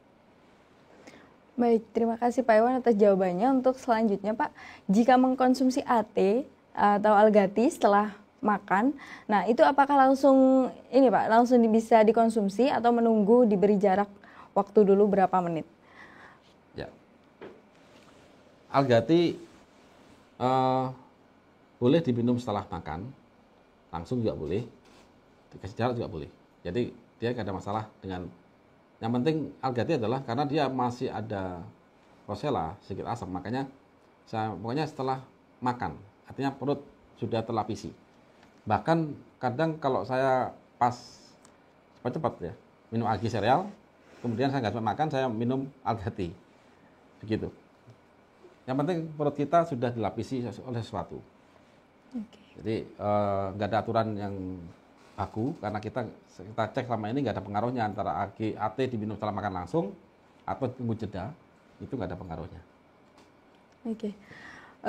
Baik, terima kasih Pak Iwan atas jawabannya. Untuk selanjutnya Pak, jika mengkonsumsi AT atau Algati setelah makan, nah itu apakah langsung bisa dikonsumsi atau menunggu diberi jarak waktu dulu berapa menit? Ya, Algati boleh diminum setelah makan, langsung juga boleh, dikasih jarak juga boleh. Jadi dia tidak ada masalah dengan. Yang penting Algati adalah karena dia masih ada rosella, sedikit asam, makanya pokoknya setelah makan, artinya perut sudah terlapisi. Bahkan kadang kalau saya pas cepat-cepat ya, minum AG sereal, kemudian saya nggak sempat makan, saya minum Algati, begitu. Yang penting perut kita sudah dilapisi oleh sesuatu. Okay. Jadi nggak ada aturan yang baku karena kita cek selama ini nggak ada pengaruhnya antara AT diminum setelah makan langsung atau tunggu jeda, itu nggak ada pengaruhnya. Oke.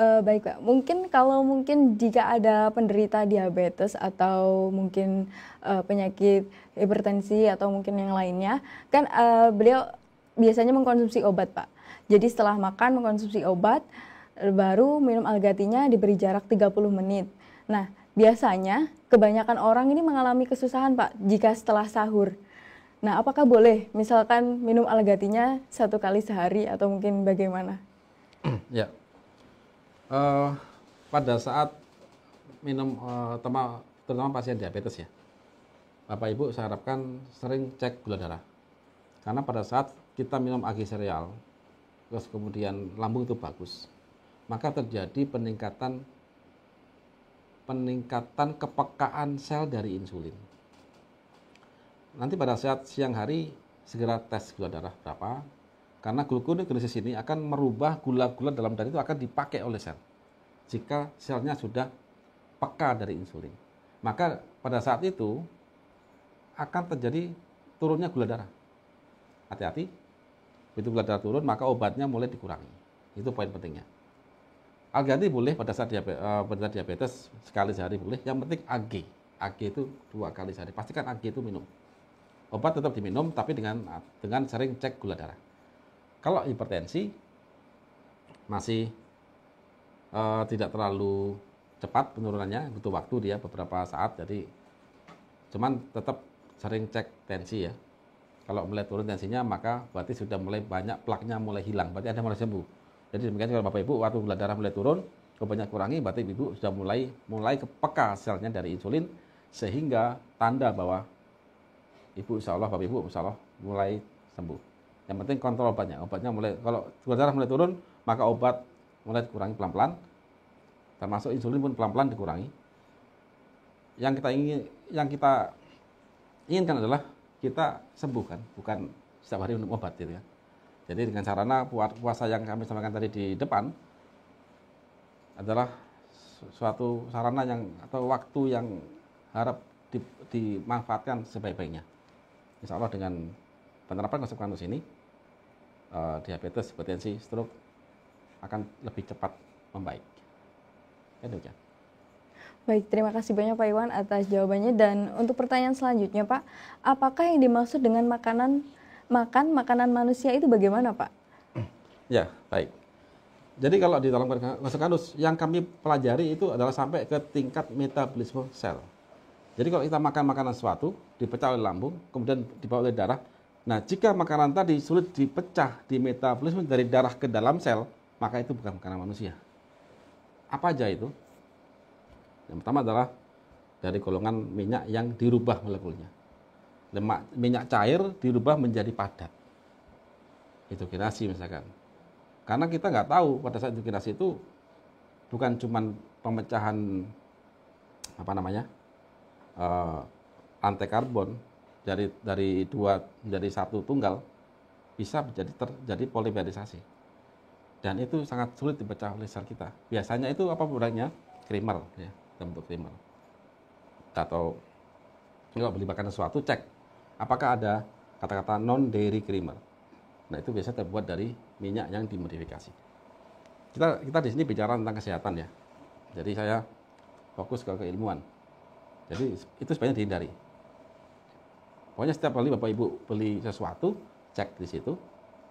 Baik Pak, mungkin jika ada penderita diabetes atau mungkin penyakit hipertensi atau mungkin yang lainnya, kan beliau biasanya mengkonsumsi obat Pak. Jadi setelah makan mengkonsumsi obat, baru minum Algatinya diberi jarak 30 menit. Nah, biasanya kebanyakan orang ini mengalami kesusahan Pak jika setelah sahur. Nah, apakah boleh misalkan minum Algatinya 1 kali sehari atau mungkin bagaimana? Ya, pada saat minum, terutama pasien diabetes ya, Bapak Ibu saya harapkan sering cek gula darah. Karena pada saat kita minum agi sereal, terus kemudian lambung itu bagus, maka terjadi peningkatan kepekaan sel dari insulin. Nanti pada saat siang hari segera tes gula darah berapa, karena gluconeogenesis ini akan merubah gula-gula dalam darah itu akan dipakai oleh sel. Jika selnya sudah peka dari insulin, maka pada saat itu akan terjadi turunnya gula darah. Hati-hati, begitu gula darah turun maka obatnya mulai dikurangi. Itu poin pentingnya. Algati boleh pada saat diabetes sekali sehari boleh. Yang penting AG itu 2 kali sehari. Pastikan AG itu minum. Obat tetap diminum tapi dengan sering cek gula darah. Kalau hipertensi masih tidak terlalu cepat penurunannya, butuh waktu dia beberapa saat, jadi cuman tetap sering cek tensi ya. Kalau mulai turun tensinya maka berarti sudah mulai banyak plaknya mulai hilang, berarti ada mulai sembuh. Jadi demikian kalau Bapak Ibu waktu gula darah mulai turun, obatnya kurangi, berarti Ibu sudah mulai kepeka selnya dari insulin, sehingga tanda bahwa Bapak Ibu insya Allah mulai sembuh. Yang penting kontrol obatnya mulai, kalau gula darah mulai turun, maka obat mulai dikurangi pelan-pelan, termasuk insulin pun pelan-pelan dikurangi. Yang kita inginkan adalah kita sembuh kan, bukan setiap hari minum obat gitu ya. Jadi dengan sarana puasa yang kami sampaikan tadi di depan adalah suatu sarana atau waktu yang harap dimanfaatkan sebaik-baiknya. Insya Allah dengan penerapan konsep Karnus ini, diabetes, hipertensi, stroke akan lebih cepat membaik. Ya, demikian. Baik, terima kasih banyak Pak Iwan atas jawabannya. Dan untuk pertanyaan selanjutnya Pak, apakah yang dimaksud dengan makanan manusia itu bagaimana Pak? Ya, baik. Jadi kalau di dalam konsep Karnus yang kami pelajari itu adalah sampai ke tingkat metabolisme sel. Jadi kalau kita makan makanan sesuatu, dipecah oleh lambung, kemudian dibawa oleh darah. Nah, jika makanan tadi sulit dipecah di metabolisme dari darah ke dalam sel, maka itu bukan makanan manusia. Apa aja itu? Yang pertama adalah dari golongan minyak yang dirubah molekulnya. Minyak cair dirubah menjadi padat. Itu hidrogenasi misalkan. Karena kita nggak tahu pada saat hidrogenasi itu bukan cuma pemecahan rantai karbon dari 2 menjadi 1 tunggal, bisa terjadi polimerisasi. Dan itu sangat sulit dipecah oleh sel kita. Biasanya itu apa produknya? Krimer ya, bentuk krimer. Atau kalau beli makanan sesuatu, cek apakah ada kata-kata non dairy krimer. Nah, itu biasanya terbuat dari minyak yang dimodifikasi. Kita di sini bicara tentang kesehatan ya. Jadi saya fokus ke keilmuan. Jadi itu sebenarnya dihindari. Pokoknya setiap kali Bapak Ibu beli sesuatu, cek di situ.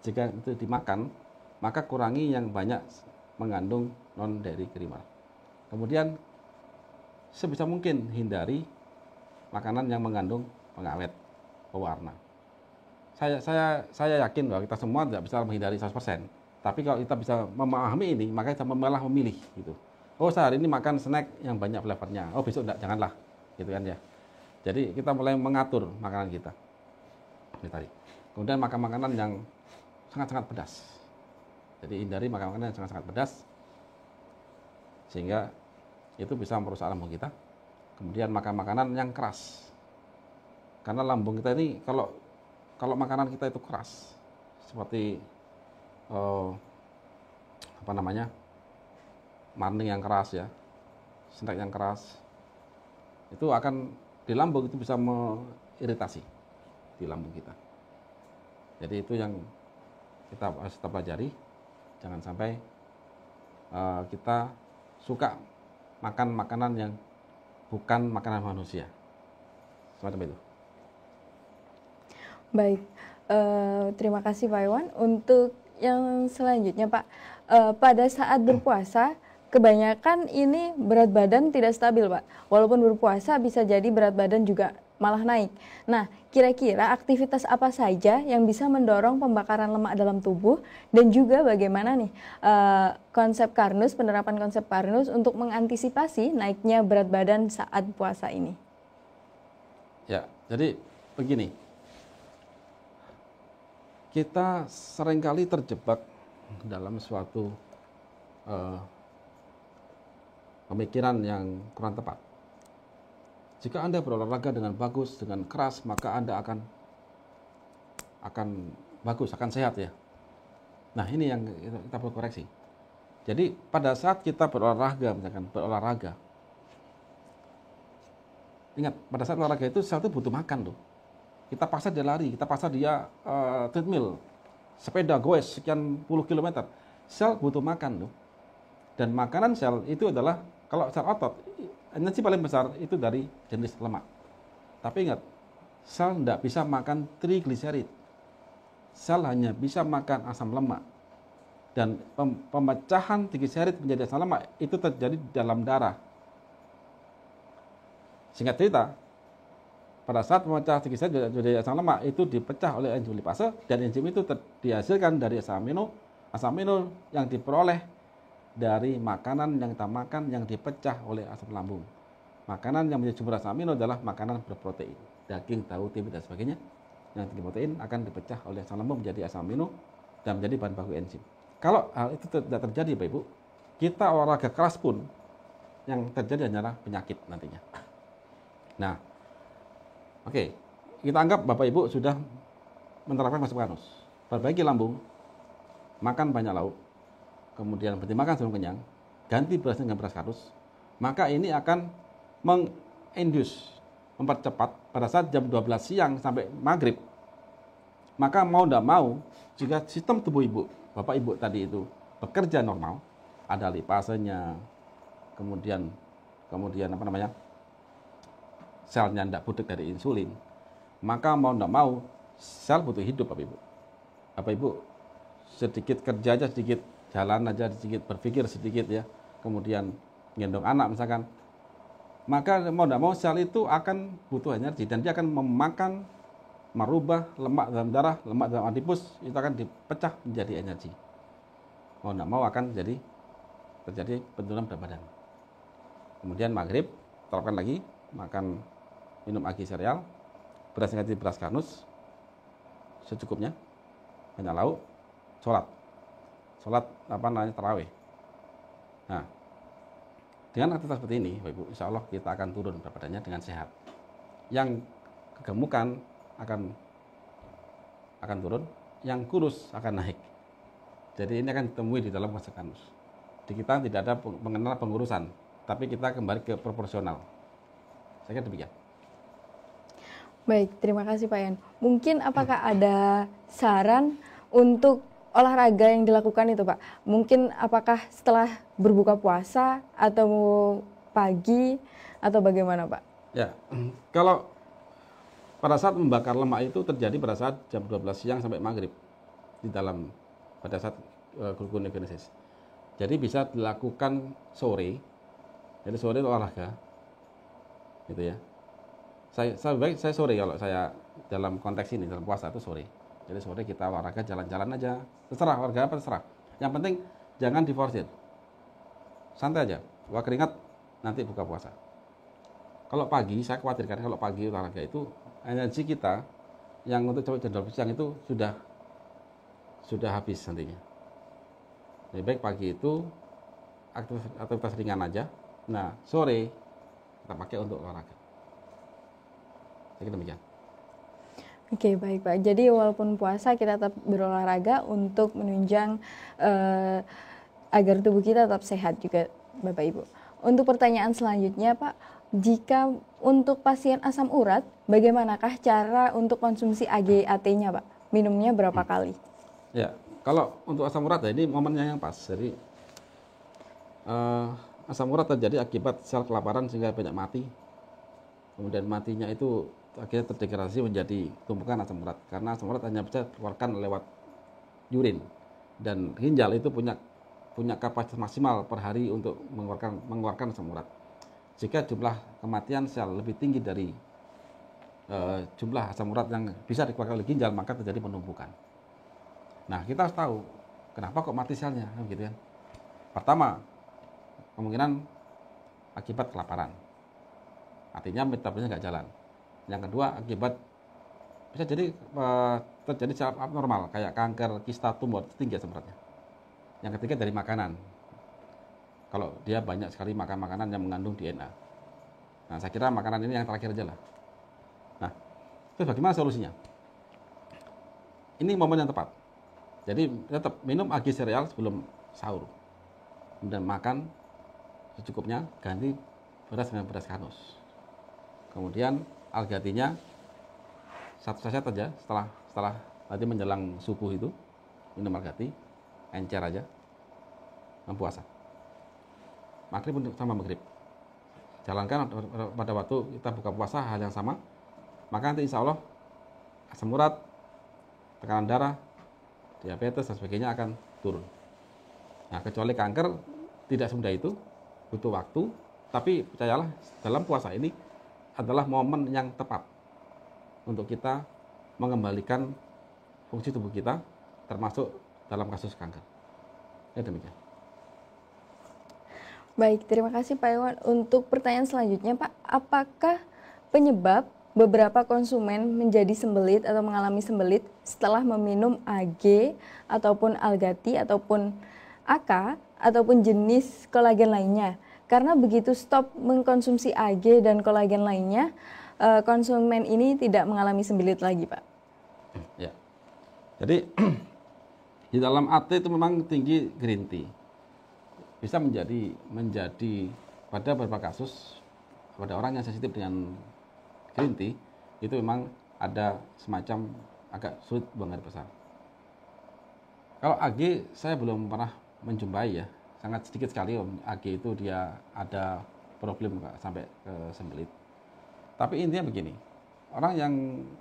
Jika itu dimakan, maka kurangi yang banyak mengandung non dairy krimer. Kemudian sebisa mungkin hindari makanan yang mengandung pengawet, pewarna. Saya yakin bahwa kita semua tidak bisa menghindari 100%. Tapi kalau kita bisa memahami ini, maka kita malah memilih gitu. Oh, sehari ini makan snack yang banyak flavornya. Oh, besok enggak, janganlah. Gitu kan ya. Jadi kita mulai mengatur makanan kita. Ini tadi. Kemudian makan makanan yang sangat-sangat pedas. Jadi hindari makan makanan yang sangat-sangat pedas, sehingga itu bisa merusak lambung kita. Kemudian makan makanan yang keras. Karena lambung kita ini kalau makanan kita itu keras, seperti marning yang keras ya, snack yang keras, itu akan di lambung itu bisa mengiritasi di lambung kita. Jadi itu yang kita harus kita pelajari. Jangan sampai kita suka makan makanan yang bukan makanan manusia. Semacam itu. Baik, terima kasih Pak Iwan. Untuk yang selanjutnya Pak, pada saat berpuasa kebanyakan ini berat badan tidak stabil Pak. Walaupun berpuasa bisa jadi berat badan juga malah naik. Nah, kira-kira aktivitas apa saja yang bisa mendorong pembakaran lemak dalam tubuh dan juga bagaimana nih penerapan konsep Karnus untuk mengantisipasi naiknya berat badan saat puasa ini? Ya, jadi begini. Kita seringkali terjebak dalam suatu pemikiran yang kurang tepat. Jika Anda berolahraga dengan bagus, dengan keras, maka Anda akan bagus, akan sehat ya. Nah, ini yang kita perlu koreksi. Jadi pada saat kita berolahraga, misalkan berolahraga, ingat pada saat olahraga itu sel itu butuh makan loh. Kita paksa dia lari, kita paksa dia treadmill, sepeda goes sekian puluh kilometer. Sel butuh makan loh. Dan makanan sel itu adalah, kalau sel otot, energi paling besar itu dari jenis lemak. Tapi ingat, sel tidak bisa makan trigliserid. Sel hanya bisa makan asam lemak. Dan pemecahan trigliserid menjadi asam lemak itu terjadi di dalam darah. Singkat cerita, pada saat pemecahan trigliserid menjadi asam lemak itu dipecah oleh enzim lipase, dan enzim itu dihasilkan dari asam amino yang diperoleh dari makanan yang kita makan yang dipecah oleh asam lambung. Makanan yang menjadi sumber asam amino adalah makanan berprotein, daging, tahu, tempe dan sebagainya. Yang tinggi protein akan dipecah oleh asam lambung menjadi asam amino dan menjadi bahan baku enzim. Kalau hal itu tidak terjadi Bapak Ibu, kita olahraga keras pun yang terjadi hanyalah penyakit nantinya. Nah, oke, kita anggap Bapak Ibu sudah menerapkan konsep Karnus. Perbaiki lambung, makan banyak lauk, kemudian berhenti makan sebelum kenyang, ganti berasnya dengan beras Karnus, maka ini akan mempercepat pada saat jam 12 siang sampai maghrib. Maka mau tidak mau, jika sistem tubuh ibu, bapak ibu tadi itu bekerja normal, ada lipasenya, kemudian selnya tidak butuh dari insulin, maka mau tidak mau sel butuh hidup bapak ibu. Bapak ibu sedikit kerja aja, sedikit jalan aja, sedikit berpikir sedikit ya, kemudian gendong anak misalkan, maka mau tidak mau sel itu akan butuh energi dan dia akan merubah lemak dalam darah, lemak dalam adipus itu akan dipecah menjadi energi. Mau tidak mau akan terjadi penurunan berat badan. Kemudian maghrib terapkan lagi, minum agi sereal, beras ganti beras Karnus secukupnya, banyak lauk, sholat tarawih. Nah, dengan aktivitas seperti ini, Bapak Ibu, insya Allah kita akan turun berat badannya dengan sehat. Yang kegemukan akan turun, yang kurus akan naik. Jadi ini akan ditemui di dalam konsep Karnus. Di kita tidak ada mengenal pengurusan, tapi kita kembali ke proporsional. Saya kira demikian. Baik, terima kasih Pak Yan. Mungkin apakah ada saran untuk olahraga yang dilakukan itu Pak? Mungkin apakah setelah berbuka puasa atau pagi atau bagaimana Pak? Ya, kalau pada saat membakar lemak itu terjadi pada saat jam 12 siang sampai maghrib pada saat gluconeogenesis. Jadi bisa dilakukan sore. Jadi sore itu olahraga, gitu ya. Saya sore kalau saya dalam konteks ini dalam puasa itu sore. Jadi sore kita olahraga jalan-jalan aja, terserah olahraga apa terserah. Yang penting jangan diforsir, santai aja. Wah keringat nanti buka puasa. Kalau pagi saya khawatirkan kalau pagi olahraga itu energi kita yang untuk jam 12 siang itu sudah habis nantinya. Lebih baik pagi itu aktivitas ringan aja. Nah sore kita pakai untuk olahraga. Saya kira demikian. Oke, baik Pak. Jadi walaupun puasa kita tetap berolahraga untuk menunjang agar tubuh kita tetap sehat juga Bapak Ibu. Untuk pertanyaan selanjutnya, Pak, jika untuk pasien asam urat, bagaimanakah cara untuk konsumsi AGAT-nya, Pak? Minumnya berapa kali? Ya, kalau untuk asam urat ya ini momennya yang pas. Jadi asam urat terjadi akibat sel kelaparan sehingga banyak mati. Kemudian matinya itu akhirnya terdegradasi menjadi tumpukan asam urat. Karena asam urat hanya bisa dikeluarkan lewat urin, dan ginjal itu punya kapasitas maksimal per hari untuk mengeluarkan asam urat. Jika jumlah kematian sel lebih tinggi dari jumlah asam urat yang bisa dikeluarkan oleh ginjal, maka terjadi penumpukan. Nah, kita harus tahu kenapa kok mati selnya, gitu kan? Pertama, kemungkinan akibat kelaparan, artinya metabolisme nggak jalan. Yang kedua, akibat bisa jadi terjadi sel abnormal kayak kanker, kista, tumor, tinggi asam uratnya. Yang ketiga dari makanan. Kalau dia banyak sekali makan makanan yang mengandung DNA. Nah, saya kira makanan ini yang terakhir aja lah. Nah, terus bagaimana solusinya? Ini momen yang tepat. Jadi tetap minum AG sereal sebelum sahur. Kemudian makan secukupnya, ganti beras dengan beras kanus. Kemudian algatinya satu saset aja setelah nanti menjelang subuh itu minum algati, encer aja, puasa. Maghrib sama maghrib. Jalankan pada waktu kita buka puasa hal yang sama, maka nanti insya Allah asam urat, tekanan darah, diabetes dan sebagainya akan turun. Nah, kecuali kanker tidak semudah itu, butuh waktu, tapi percayalah dalam puasa ini adalah momen yang tepat untuk kita mengembalikan fungsi tubuh kita, termasuk dalam kasus kanker. Ya, demikian. Baik, terima kasih Pak Iwan. Untuk pertanyaan selanjutnya, Pak, apakah penyebab beberapa konsumen menjadi sembelit atau mengalami sembelit setelah meminum AG ataupun algati ataupun AK ataupun jenis kolagen lainnya? Karena begitu stop mengkonsumsi AG dan kolagen lainnya, konsumen ini tidak mengalami sembelit lagi, Pak. Ya. Jadi di dalam AT itu memang tinggi green tea. Bisa menjadi pada beberapa kasus pada orang yang sensitif dengan green tea itu memang ada semacam agak sulit buang air besar. Kalau AG saya belum pernah menjumpai ya, sangat sedikit sekali AG itu dia ada problem sampai ke sembelit. Tapi intinya begini, orang yang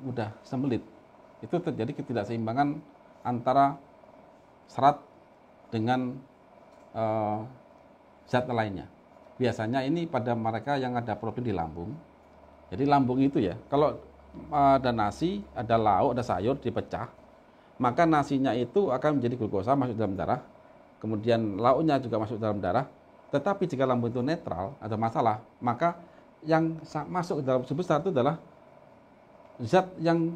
mudah sembelit itu terjadi ketidakseimbangan antara serat dengan zat lainnya. Biasanya ini pada mereka yang ada problem di lambung. Jadi lambung itu ya, kalau ada nasi, ada lauk, ada sayur dipecah, maka nasinya itu akan menjadi glukosa masuk dalam darah, kemudian lauknya juga masuk dalam darah. Tetapi jika lambung itu netral, ada masalah, maka yang masuk ke dalam sebesar itu adalah zat yang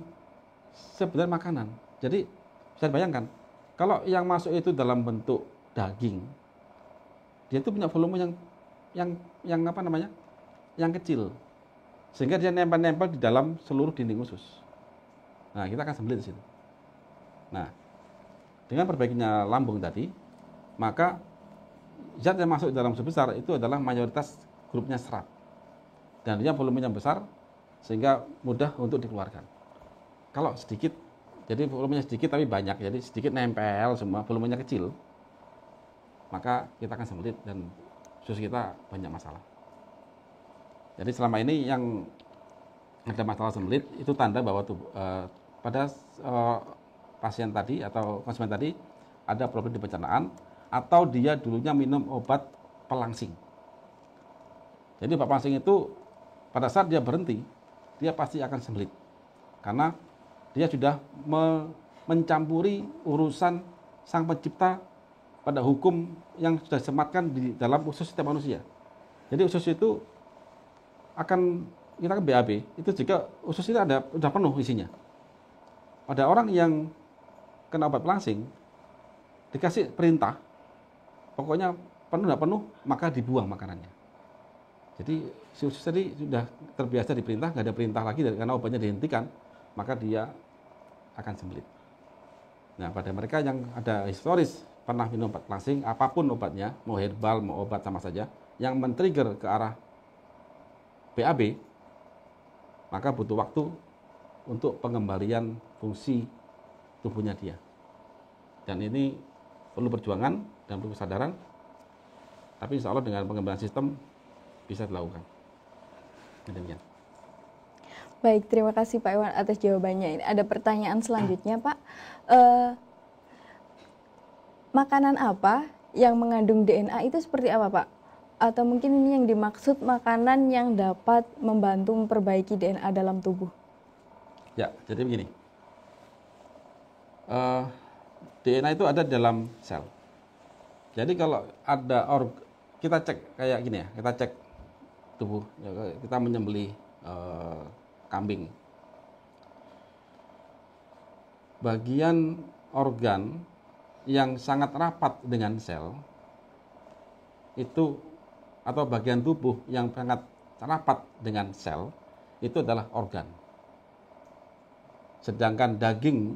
sebenarnya makanan. Jadi bisa dibayangkan, kalau yang masuk itu dalam bentuk daging, dia itu punya volume yang apa namanya, yang kecil, sehingga dia nempel-nempel di dalam seluruh dinding usus. Nah, kita akan sembelit di situ. Nah, dengan perbaikinya lambung tadi, maka zat yang masuk dalam sebesar itu adalah mayoritas grupnya serat, dan dia volumenya besar sehingga mudah untuk dikeluarkan. Kalau sedikit, jadi volumenya sedikit tapi banyak, jadi sedikit nempel semua, volumenya kecil, maka kita akan sembelit dan usus kita banyak masalah. Jadi selama ini yang ada masalah sembelit itu tanda bahwa pada pasien tadi atau konsumen tadi ada problem di pencernaan, atau dia dulunya minum obat pelangsing. Jadi obat pelangsing itu pada saat dia berhenti, dia pasti akan sembelit, karena dia sudah mencampuri urusan Sang Pencipta pada hukum yang sudah disematkan di dalam usus setiap manusia. Jadi usus itu akan, kita ke BAB, itu jika usus itu sudah penuh isinya. Ada orang yang kena obat pelangsing, dikasih perintah, pokoknya penuh tidak penuh, maka dibuang makanannya. Jadi si usus tadi sudah terbiasa diperintah, nggak ada perintah lagi karena obatnya dihentikan, maka dia akan sembelit. Nah, pada mereka yang ada historis pernah minum obat pelangsing, apapun obatnya, mau herbal, mau obat sama saja, yang men-trigger ke arah BAB, maka butuh waktu untuk pengembalian fungsi tubuhnya dia. Dan ini perlu perjuangan dan perlu kesadaran, tapi insya Allah dengan pengembalian sistem bisa dilakukan. Demikian. Baik, terima kasih Pak Iwan atas jawabannya. Ini ada pertanyaan selanjutnya, Pak. Makanan apa yang mengandung DNA itu seperti apa, Pak? Atau mungkin ini yang dimaksud makanan yang dapat membantu memperbaiki DNA dalam tubuh? Ya, jadi begini. DNA itu ada dalam sel. Jadi kalau ada kita cek kayak gini ya, kita cek tubuh, kita menyembelih kambing. Bagian organ yang sangat rapat dengan sel itu, atau bagian tubuh yang sangat rapat dengan sel itu adalah organ. Sedangkan daging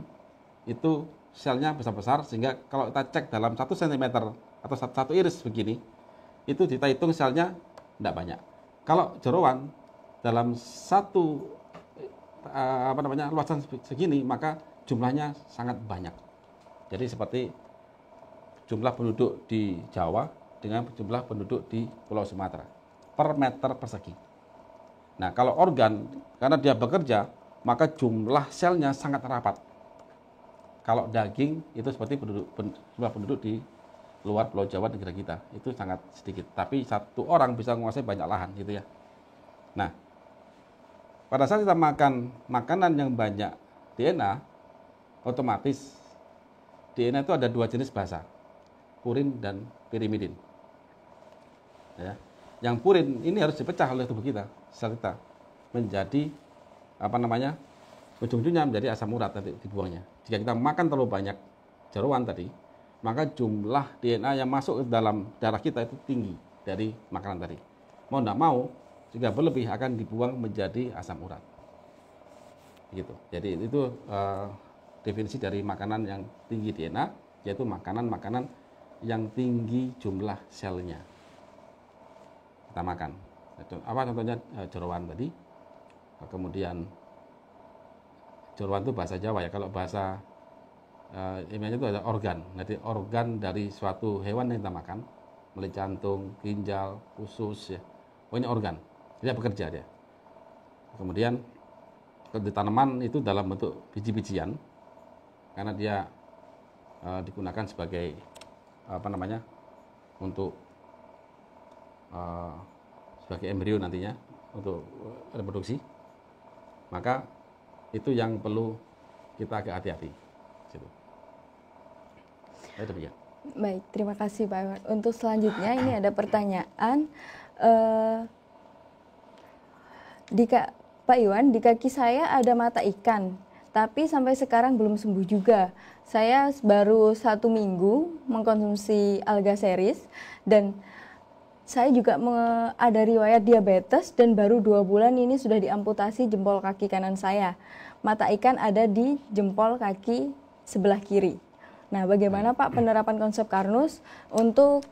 itu selnya besar-besar, sehingga kalau kita cek dalam 1 cm atau 1 iris begini, itu kita hitung selnya tidak banyak. Kalau jeroan dalam satu luasan segini, maka jumlahnya sangat banyak. Jadi seperti jumlah penduduk di Jawa dengan jumlah penduduk di Pulau Sumatera per meter persegi. Nah, kalau organ, karena dia bekerja, maka jumlah selnya sangat rapat. Kalau daging itu seperti jumlah penduduk di luar Pulau Jawa negara kita, itu sangat sedikit. Tapi satu orang bisa menguasai banyak lahan gitu ya. Nah, pada saat kita makan makanan yang banyak DNA, otomatis DNA itu ada 2 jenis basa, purin dan pirimidin. Ya. Yang purin ini harus dipecah oleh tubuh kita, sel kita, menjadi ujung-ujungnya menjadi asam urat, nanti dibuangnya. Jika kita makan terlalu banyak jeroan tadi, maka jumlah DNA yang masuk ke dalam darah kita itu tinggi dari makanan tadi. Mau tidak mau, jika berlebih akan dibuang menjadi asam urat. Begitu. Jadi itu definisi dari makanan yang tinggi DNA, yaitu makanan-makanan yang tinggi jumlah selnya. Kita makan. Apa contohnya? Jeroan tadi. Kemudian jeroan itu bahasa Jawa ya. Kalau bahasa ilmiahnya itu ada organ. Nanti organ dari suatu hewan yang kita makan, mulai jantung, ginjal, usus ya. Oh, ini organ. Dia bekerja dia. Kemudian di tanaman itu dalam bentuk biji-bijian, karena dia digunakan sebagai untuk sebagai embrio nantinya untuk reproduksi. Maka itu yang perlu kita agak hati-hati. Baik, terima kasih Pak Iwan. Untuk selanjutnya ini ada pertanyaan, Pak Iwan, di kaki saya ada mata ikan, tapi sampai sekarang belum sembuh juga. Saya baru 1 minggu mengkonsumsi alga series, dan saya juga ada riwayat diabetes, dan baru 2 bulan ini sudah diamputasi jempol kaki kanan saya. Mata ikan ada di jempol kaki sebelah kiri. Nah, bagaimana Pak penerapan konsep Karnus untuk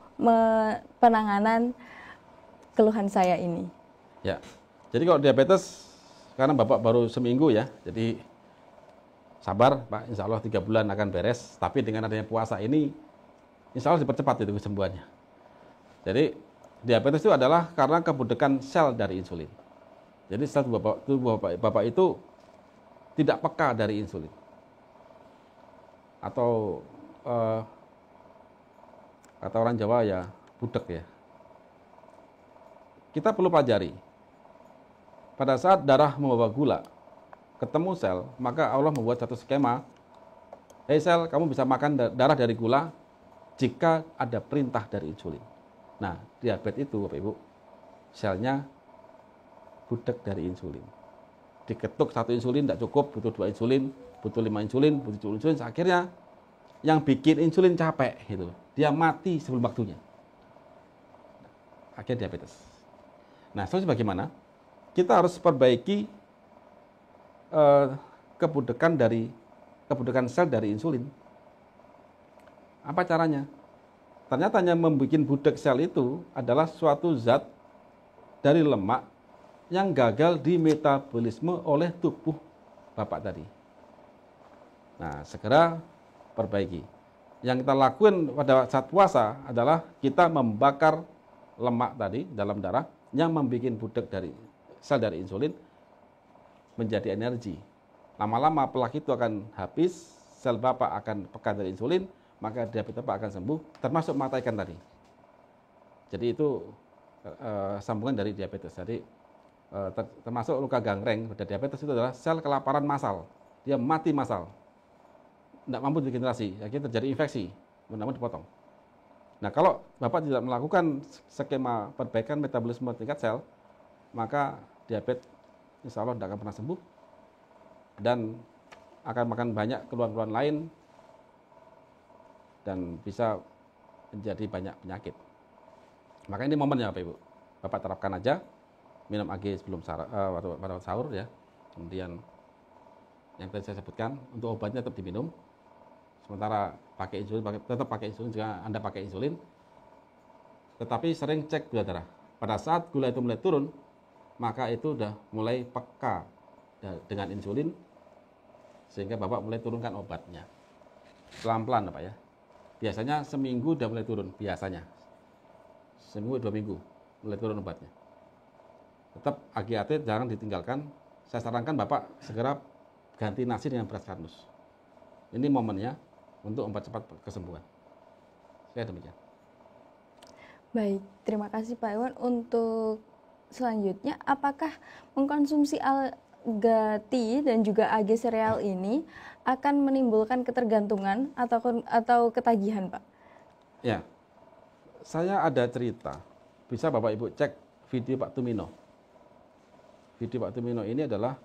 penanganan keluhan saya ini? Ya, jadi kalau diabetes, karena Bapak baru seminggu ya, jadi sabar Pak, insya Allah 3 bulan akan beres. Tapi dengan adanya puasa ini, insya Allah dipercepat itu kesembuhannya. Jadi diabetes itu adalah karena kebudekan sel dari insulin. Jadi sel tubuh Bapak itu tidak peka dari insulin. Atau kata orang Jawa ya, budek ya. Kita perlu pelajari. Pada saat darah membawa gula, ketemu sel, maka Allah membuat satu skema. Sel, kamu bisa makan darah dari gula jika ada perintah dari insulin. Nah, diabetes itu Bapak Ibu, selnya budek dari insulin. Diketuk 1 insulin tidak cukup, butuh 2 insulin, butuh 5 insulin, butuh 7 insulin. Akhirnya yang bikin insulin capek gitu. Dia mati sebelum waktunya. Akhirnya diabetes. Nah, terus bagaimana? Kita harus perbaiki kebudekan sel dari insulin. Apa caranya? ternyata yang membuat budak sel itu adalah suatu zat dari lemak yang gagal di metabolisme oleh tubuh Bapak tadi. Nah, segera perbaiki. Yang kita lakukan pada saat puasa adalah kita membakar lemak tadi dalam darah yang membuat budak dari sel dari insulin menjadi energi. Lama-lama pelak itu akan habis, sel Bapak akan peka dari insulin, maka diabetes Bapak akan sembuh, termasuk mata ikan tadi. Jadi itu sambungan dari diabetes. Jadi termasuk luka gangreng pada diabetes itu adalah sel kelaparan massal. Dia mati massal. Tidak mampu regenerasi, akhirnya terjadi infeksi, namun dipotong. Nah, kalau Bapak tidak melakukan skema perbaikan metabolisme tingkat sel, maka diabetes insya Allah tidak akan pernah sembuh dan akan makan banyak keluhan-keluhan lain dan bisa menjadi banyak penyakit. Maka ini momennya Bapak Ibu. Bapak terapkan aja, minum AG sebelum pada sahur ya. Kemudian yang tadi saya sebutkan, untuk obatnya tetap diminum. Sementara pakai insulin, tetap pakai insulin jika Anda pakai insulin. Tetapi sering cek gula darah. Pada saat gula itu mulai turun, maka itu sudah mulai peka dengan insulin, sehingga Bapak mulai turunkan obatnya. Pelan-pelan Bapak ya. Biasanya seminggu sudah mulai turun, biasanya. Seminggu 2 minggu mulai turun obatnya. Tetap AGAT jangan ditinggalkan. Saya sarankan Bapak segera ganti nasi dengan beras karnus. Ini momennya untuk mempercepat kesembuhan. Saya demikian. Baik, terima kasih Pak Iwan. Untuk selanjutnya, apakah mengkonsumsi alga tea dan juga AG sereal ini akan menimbulkan ketergantungan atau ketagihan, Pak? Ya, saya ada cerita. Bisa Bapak Ibu cek video Pak Tumino. Video Pak Tumino ini adalah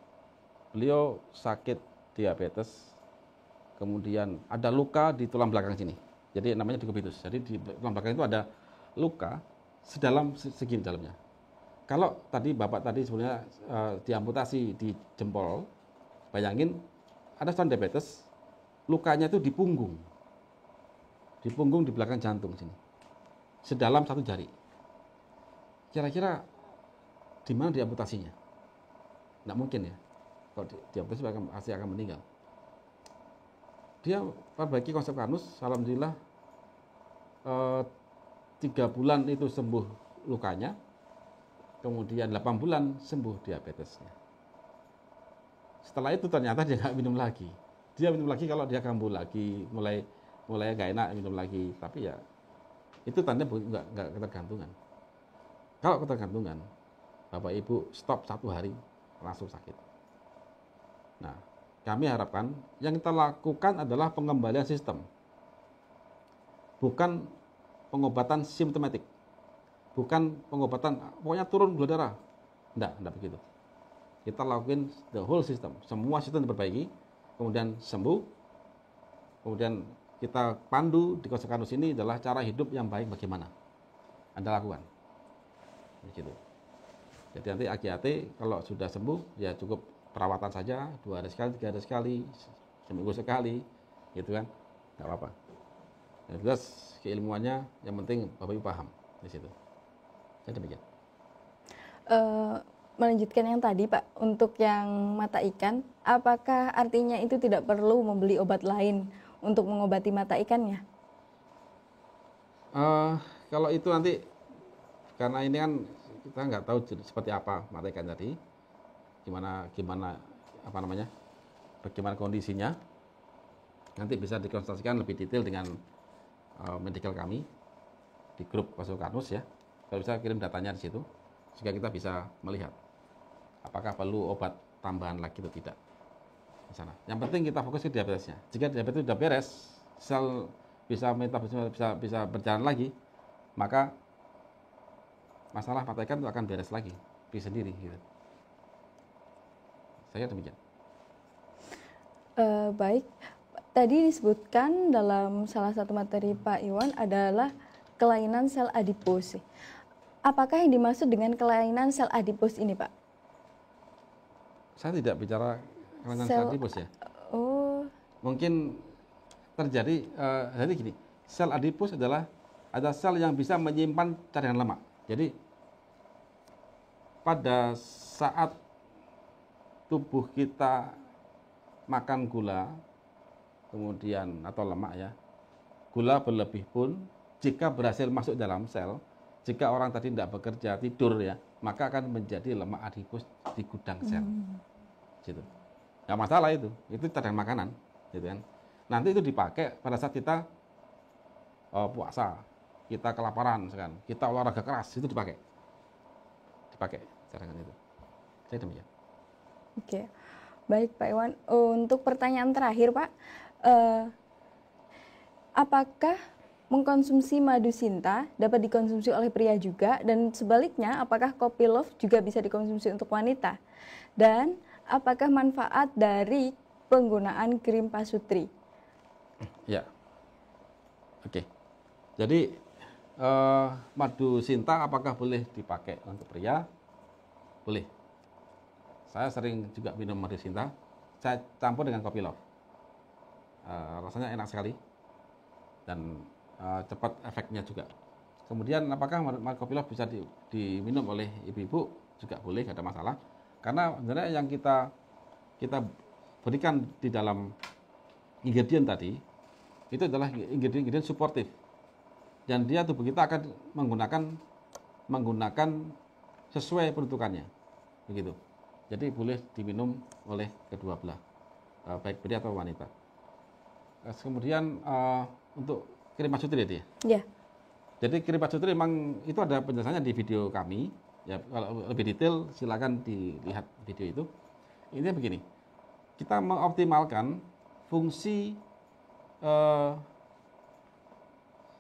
beliau sakit diabetes, kemudian ada luka di tulang belakang sini. Jadi namanya dekubitus. Jadi di tulang belakang itu ada luka sedalam segini dalamnya. Kalau tadi Bapak tadi sebenarnya diamputasi di jempol, bayangin ada seorang diabetes, lukanya itu di punggung di belakang jantung sini, sedalam 1 jari. Kira-kira di mana diamputasinya? Nggak mungkin ya. Kalau diamputasi pasti akan meninggal. Dia perbaiki konsep karnus, alhamdulillah 3 bulan itu sembuh lukanya, kemudian 8 bulan sembuh diabetesnya. Setelah itu ternyata dia nggak minum lagi. Dia minum lagi kalau dia kambuh lagi, mulai nggak enak minum lagi. Tapi ya itu tanda nggak ketergantungan. Kalau ketergantungan, Bapak Ibu stop 1 hari langsung sakit. Nah, kami harapkan yang kita lakukan adalah pengembalian sistem, bukan pengobatan simptomatik, bukan pengobatan pokoknya turun gula darah. Enggak begitu. Kita lakukan the whole system, semua sistem diperbaiki, kemudian sembuh, kemudian kita pandu di konsep karnus ini adalah cara hidup yang baik bagaimana Anda lakukan. Begitu. Jadi nanti AGAT kalau sudah sembuh ya cukup perawatan saja, 2 hari sekali, 3 hari sekali, seminggu sekali, gitu kan, nggak apa-apa. Yang jelas keilmuannya, yang penting Bapak Ibu paham di situ. Saya demikian. Melanjutkan yang tadi Pak, untuk yang mata ikan, apakah artinya itu tidak perlu membeli obat lain untuk mengobati mata ikannya? Kalau itu nanti, karena ini kan kita nggak tahu seperti apa mata ikan tadi, bagaimana kondisinya, nanti bisa dikonsultasikan lebih detail dengan medical kami di grup Konsep Karnus ya. Kalau bisa kirim datanya di situ, sehingga kita bisa melihat apakah perlu obat tambahan lagi atau tidak di sana. Yang penting kita fokus ke diabetesnya. Jika diabetes sudah beres, sel bisa metabolisme bisa berjalan lagi, maka masalah mata ikan itu akan beres lagi, bisa sendiri. Gitu. Saya demikian. Baik, tadi disebutkan dalam salah satu materi Pak Iwan adalah kelainan sel adipos. Apakah yang dimaksud dengan kelainan sel adipos ini, Pak? Saya tidak bicara kelainan sel adipos ya. Oh. Mungkin terjadi, jadi gini, sel adipos adalah ada sel yang bisa menyimpan cadangan lemak. Jadi pada saat tubuh kita makan gula, kemudian atau lemak ya, gula berlebih pun jika berhasil masuk dalam sel, jika orang tadi tidak bekerja, tidur ya, maka akan menjadi lemak adipus di gudang sel. Gitu. Nggak masalah itu cadangan makanan, gitu kan. Nanti itu dipakai pada saat kita puasa, kita kelaparan, misalkan, kita olahraga keras, itu dipakai cadangan itu. Saya demikian. Oke, baik Pak Iwan. Untuk pertanyaan terakhir Pak, apakah mengkonsumsi madu Sinta dapat dikonsumsi oleh pria juga, dan sebaliknya apakah kopi Love juga bisa dikonsumsi untuk wanita? Dan apakah manfaat dari penggunaan krim pasutri? Ya, oke. Jadi madu Sinta apakah boleh dipakai untuk pria? Boleh. Saya sering juga minum madu Sinta, saya campur dengan kopi Love. Rasanya enak sekali dan cepat efeknya juga. Kemudian apakah kopi Love bisa diminum oleh ibu-ibu? Juga boleh, tidak ada masalah. Karena sebenarnya yang kita berikan di dalam ingredient tadi itu adalah ingredient suportif, dan dia tubuh kita akan menggunakan sesuai peruntukannya, begitu. Jadi boleh diminum oleh kedua belah, baik pria atau wanita. Kemudian untuk krim pasutri ya. Ya. Jadi krim pasutri memang itu ada penjelasannya di video kami. Ya, kalau lebih detail silakan dilihat video itu. Intinya begini, kita mengoptimalkan fungsi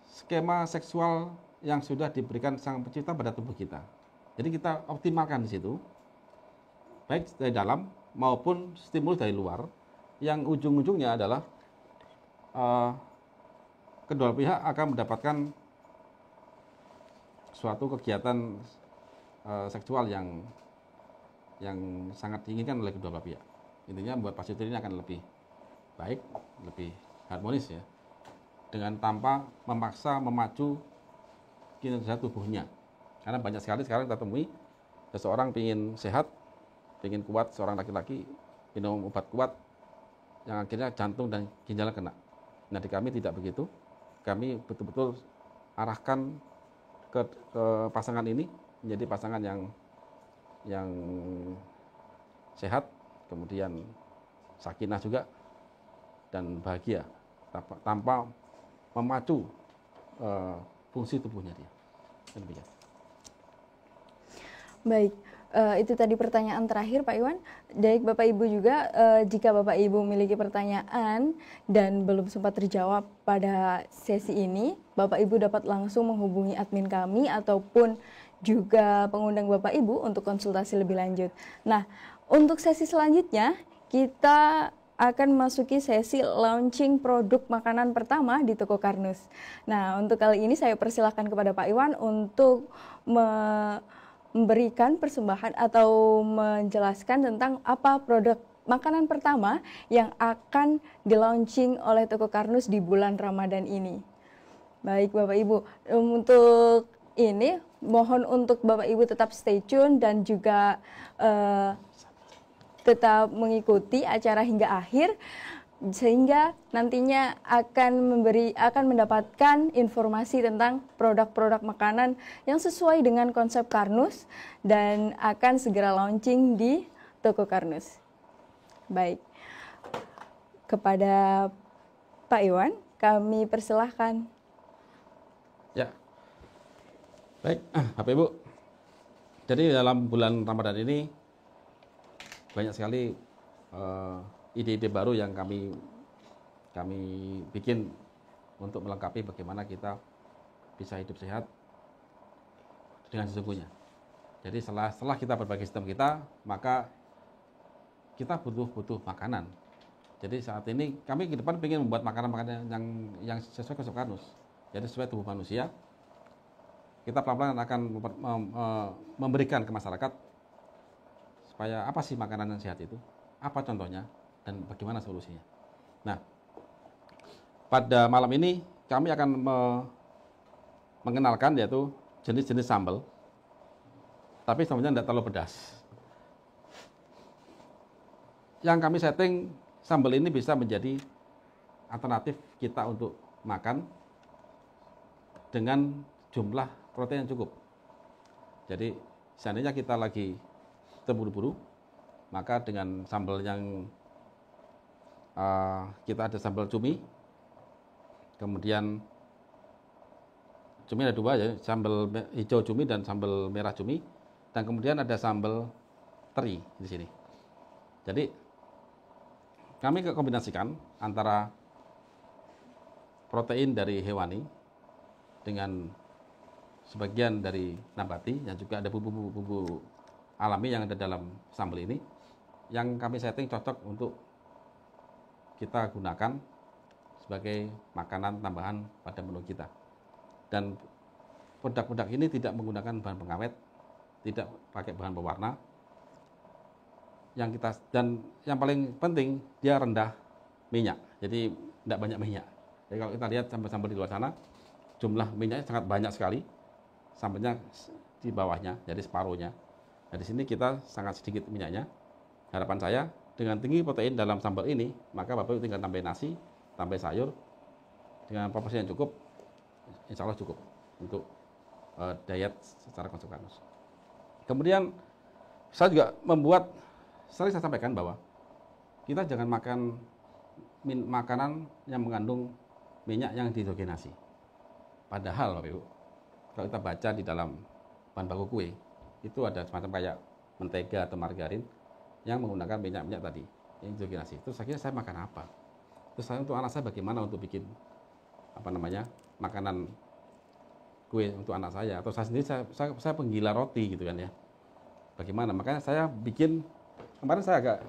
skema seksual yang sudah diberikan Sang Pencipta pada tubuh kita. Jadi kita optimalkan di situ, baik dari dalam maupun stimulus dari luar, yang ujung-ujungnya adalah kedua pihak akan mendapatkan suatu kegiatan seksual yang sangat diinginkan oleh kedua belah pihak. Intinya membuat pasutri ini akan lebih baik, lebih harmonis ya, dengan tanpa memaksa memacu kinerja tubuhnya. Karena banyak sekali sekarang kita temui seseorang ingin sehat, ingin kuat, seorang laki-laki minum obat kuat yang akhirnya jantung dan ginjalnya kena. Nah, di kami tidak begitu. Kami betul-betul arahkan ke pasangan ini menjadi pasangan yang sehat, kemudian sakinah juga, dan bahagia tanpa memacu fungsi tubuhnya dia. Demikian. Baik, itu tadi pertanyaan terakhir Pak Iwan. Baik Bapak Ibu juga, jika Bapak Ibu memiliki pertanyaan dan belum sempat terjawab pada sesi ini, Bapak Ibu dapat langsung menghubungi admin kami ataupun juga pengundang Bapak Ibu untuk konsultasi lebih lanjut. Nah, untuk sesi selanjutnya kita akan memasuki sesi launching produk makanan pertama di Toko Karnus. Nah, untuk kali ini saya persilahkan kepada Pak Iwan untuk memberikan persembahan atau menjelaskan tentang apa produk makanan pertama yang akan di-launching oleh Toko Karnus di bulan Ramadan ini. Baik Bapak Ibu, untuk ini mohon untuk Bapak Ibu tetap stay tune dan juga tetap mengikuti acara hingga akhir, sehingga nantinya akan mendapatkan informasi tentang produk-produk makanan yang sesuai dengan konsep Karnus dan akan segera launching di Toko Karnus. Baik, kepada Pak Iwan kami persilahkan. Ya, baik Bapak Ibu. Jadi dalam bulan Ramadan ini banyak sekali ide-ide baru yang kami bikin untuk melengkapi bagaimana kita bisa hidup sehat dengan sesungguhnya. Jadi setelah kita berbagi sistem kita, maka kita butuh makanan. Jadi saat ini kami ke depan ingin membuat makanan-makanan yang sesuai konsep Karnus, jadi sesuai tubuh manusia. Kita pelan-pelan akan memberikan ke masyarakat supaya apa sih makanan yang sehat itu, apa contohnya, dan bagaimana solusinya. Nah, pada malam ini kami akan mengenalkan yaitu jenis-jenis sambal, tapi sebenarnya tidak terlalu pedas. Yang kami setting, sambal ini bisa menjadi alternatif kita untuk makan dengan jumlah protein yang cukup. Jadi seandainya kita lagi terburu-buru, maka dengan sambal yang kita ada sambal cumi, kemudian cumi ada dua ya, sambal hijau cumi dan sambal merah cumi, dan kemudian ada sambal teri di sini. Jadi kami kombinasikan antara protein dari hewani dengan sebagian dari nabati, yang juga ada bumbu-bumbu alami yang ada dalam sambal ini, yang kami setting cocok untuk kita gunakan sebagai makanan tambahan pada menu kita. Dan produk-produk ini tidak menggunakan bahan pengawet, tidak pakai bahan pewarna. Dan yang paling penting, dia rendah minyak, jadi tidak banyak minyak. Jadi kalau kita lihat sambal-sambal di luar sana, jumlah minyaknya sangat banyak sekali, sambalnya di bawahnya, jadi separuhnya. Nah, di sini kita sangat sedikit minyaknya. Harapan saya, dengan tinggi protein dalam sambal ini, maka Bapak tinggal tambah nasi, tambah sayur, dengan proporsi yang cukup, insya Allah cukup untuk diet secara konsekvenus. Kemudian saya juga sering saya sampaikan bahwa kita jangan makan makanan yang mengandung minyak yang dihidrogenasi. Padahal Bapak Ibu, kalau kita baca di dalam bahan baku kue, itu ada semacam kayak mentega atau margarin yang menggunakan minyak-minyak tadi, yang dihidrogenasi. Terus akhirnya saya makan apa? Terus saya untuk anak saya bagaimana untuk bikin makanan kue untuk anak saya, atau saya sendiri saya penggila roti gitu kan ya. Bagaimana? Makanya saya bikin, kemarin saya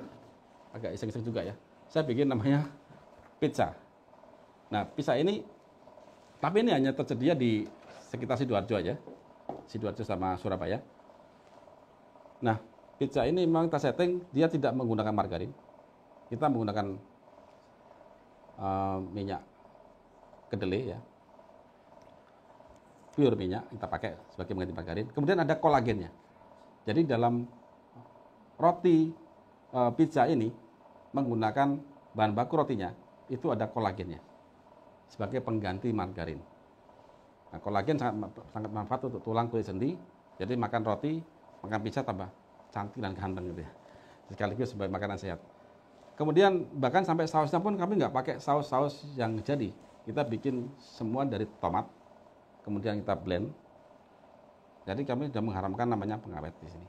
agak iseng-iseng juga ya. Saya bikin namanya pizza. Nah, pizza ini, tapi ini hanya tersedia di sekitar Sidoarjo aja. Sidoarjo sama Surabaya. Nah, pizza ini memang kita setting, dia tidak menggunakan margarin. Kita menggunakan minyak kedelai ya. Pure minyak kita pakai sebagai pengganti margarin. Kemudian ada kolagennya. Jadi dalam roti pizza ini menggunakan bahan baku rotinya itu ada kolagennya sebagai pengganti margarin. Nah, kolagen sangat manfaat untuk tulang kulit sendi. Jadi makan roti, makan pizza tambah cantik dan ganteng gitu ya. Sekaligus sebagai makanan sehat. Kemudian bahkan sampai sausnya pun kami nggak pakai saus-saus yang jadi. Kita bikin semua dari tomat, kemudian kita blend. Jadi kami sudah mengharamkan namanya pengawet di sini.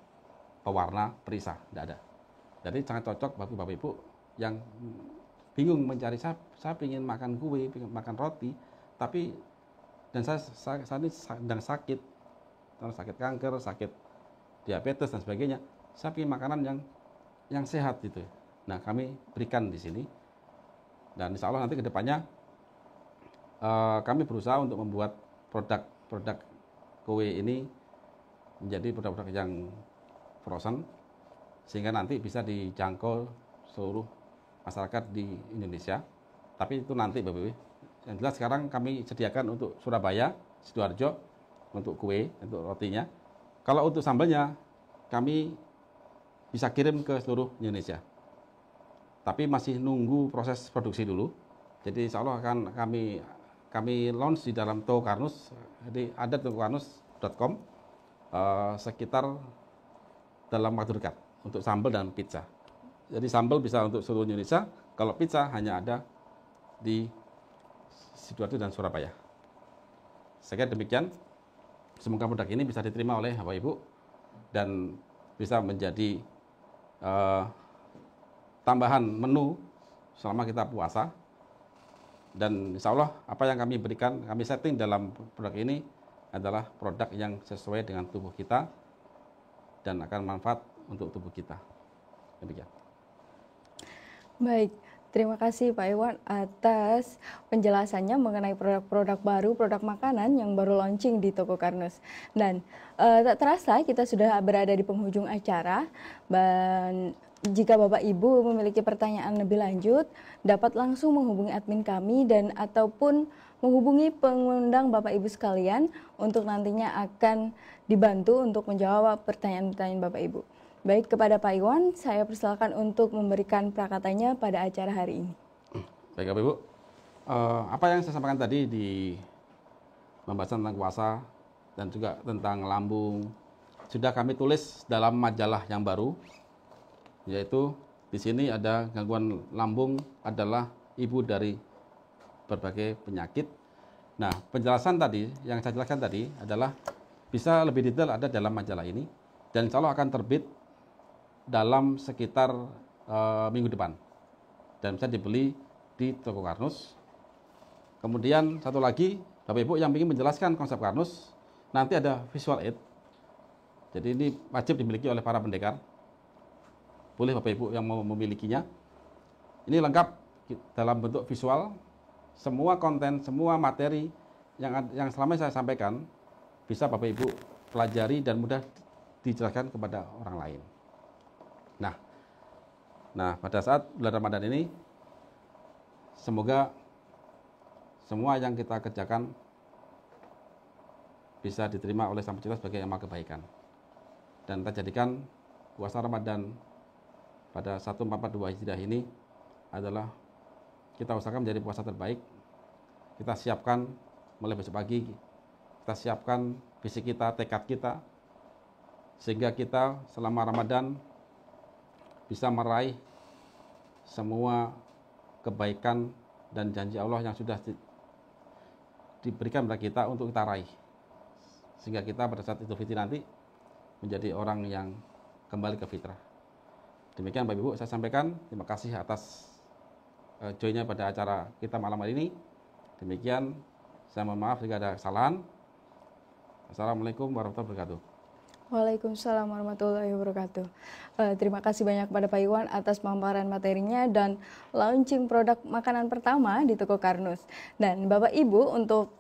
Pewarna, perisah, tidak ada. Jadi sangat cocok bagi Bapak Ibu yang bingung mencari, saya ingin makan kue, ingin makan roti, tapi dan saya ini sedang sakit kanker, sakit diabetes dan sebagainya. Saya ingin makanan yang sehat gitu. Nah, kami berikan di sini. Dan insya Allah nanti ke depannya kami berusaha untuk membuat produk kue ini menjadi produk-produk yang frozen, sehingga nanti bisa dijangkau seluruh masyarakat di Indonesia. Tapi itu nanti Bapak Ibu. Yang jelas sekarang kami sediakan untuk Surabaya, Sidoarjo, untuk kue, untuk rotinya. Kalau untuk sambalnya, kami bisa kirim ke seluruh Indonesia. Tapi masih nunggu proses produksi dulu. Jadi insya Allah akan kami launch di dalam toko Karnus. Jadi ada tokokarnus.com sekitar dalam waktu dekat untuk sambal dan pizza. Jadi sambal bisa untuk seluruh Indonesia, kalau pizza hanya ada di Sidoarjo dan Surabaya. Saya kira demikian. Semoga produk ini bisa diterima oleh Bapak Ibu dan bisa menjadi tambahan menu selama kita puasa. Dan insya Allah apa yang kami berikan, kami setting dalam produk ini adalah produk yang sesuai dengan tubuh kita dan akan manfaat untuk tubuh kita. Demikian. Baik, terima kasih Pak Iwan atas penjelasannya mengenai produk-produk baru, produk makanan yang baru launching di Toko Karnus. Dan tak terasa kita sudah berada di penghujung acara. Dan jika Bapak Ibu memiliki pertanyaan lebih lanjut, dapat langsung menghubungi admin kami dan ataupun menghubungi pengundang Bapak Ibu sekalian untuk nantinya akan dibantu untuk menjawab pertanyaan-pertanyaan Bapak Ibu. Baik, kepada Pak Iwan, saya persilakan untuk memberikan prakatanya pada acara hari ini. Baik Bapak Ibu, apa yang saya sampaikan tadi di pembahasan tentang puasa dan juga tentang lambung sudah kami tulis dalam majalah yang baru, yaitu di sini ada gangguan lambung adalah ibu dari berbagai penyakit. Nah, penjelasan tadi yang saya jelaskan tadi adalah bisa lebih detail ada dalam majalah ini dan insya Allah akan terbit dalam sekitar minggu depan dan bisa dibeli di toko Karnus. Kemudian satu lagi, Bapak Ibu yang ingin menjelaskan konsep Karnus, nanti ada visual aid. Jadi ini wajib dimiliki oleh para pendekar. Boleh Bapak Ibu yang mau memilikinya. Ini lengkap dalam bentuk visual. Semua konten, semua materi yang selama ini saya sampaikan bisa Bapak Ibu pelajari dan mudah dijelaskan kepada orang lain. Nah, pada saat bulan Ramadan ini, semoga semua yang kita kerjakan bisa diterima oleh Sang Pencipta sebagai amal kebaikan. Dan kita jadikan puasa Ramadan pada 1442 Hijriah ini adalah kita usahakan menjadi puasa terbaik. Kita siapkan mulai besok pagi, kita siapkan fisik kita, tekad kita, sehingga kita selama Ramadan bisa meraih semua kebaikan dan janji Allah yang sudah diberikan kepada kita untuk kita raih. Sehingga kita pada saat Idul Fitri nanti menjadi orang yang kembali ke fitrah. Demikian Bapak Ibu saya sampaikan. Terima kasih atas joinnya pada acara kita malam hari ini. Demikian, saya mohon maaf jika ada kesalahan. Assalamualaikum warahmatullahi wabarakatuh. Waalaikumsalam warahmatullahi wabarakatuh. Terima kasih banyak kepada Pak Iwan atas pemaparan materinya dan launching produk makanan pertama di toko Karnus. Dan Bapak Ibu untuk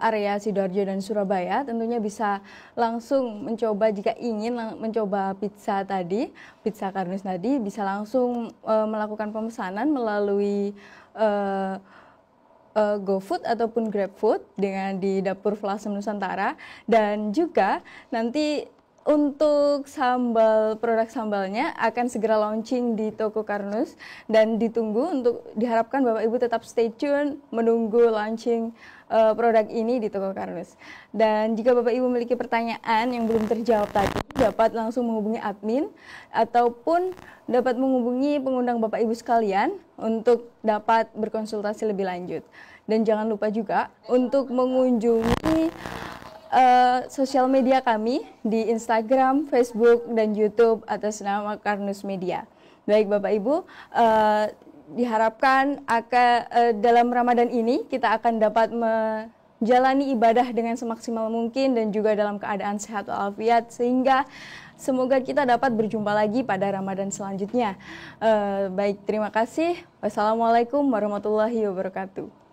area Sidoarjo dan Surabaya tentunya bisa langsung mencoba jika ingin mencoba pizza tadi, pizza Karnus tadi, bisa langsung melakukan pemesanan melalui GoFood ataupun GrabFood dengan di Dapur Vlasem Nusantara. Dan juga nanti untuk produk sambalnya akan segera launching di toko Karnus dan ditunggu untuk diharapkan Bapak Ibu tetap stay tune menunggu launching produk ini di toko Karnus. Dan jika Bapak Ibu memiliki pertanyaan yang belum terjawab tadi, dapat langsung menghubungi admin ataupun dapat menghubungi pengundang Bapak Ibu sekalian untuk dapat berkonsultasi lebih lanjut. Dan jangan lupa juga untuk mengunjungi sosial media kami di Instagram, Facebook, dan YouTube atas nama Karnus Media. Baik Bapak Ibu, diharapkan dalam Ramadan ini kita akan dapat menjalani ibadah dengan semaksimal mungkin dan juga dalam keadaan sehat walafiat, sehingga semoga kita dapat berjumpa lagi pada Ramadan selanjutnya. Baik, terima kasih. Wassalamualaikum warahmatullahi wabarakatuh.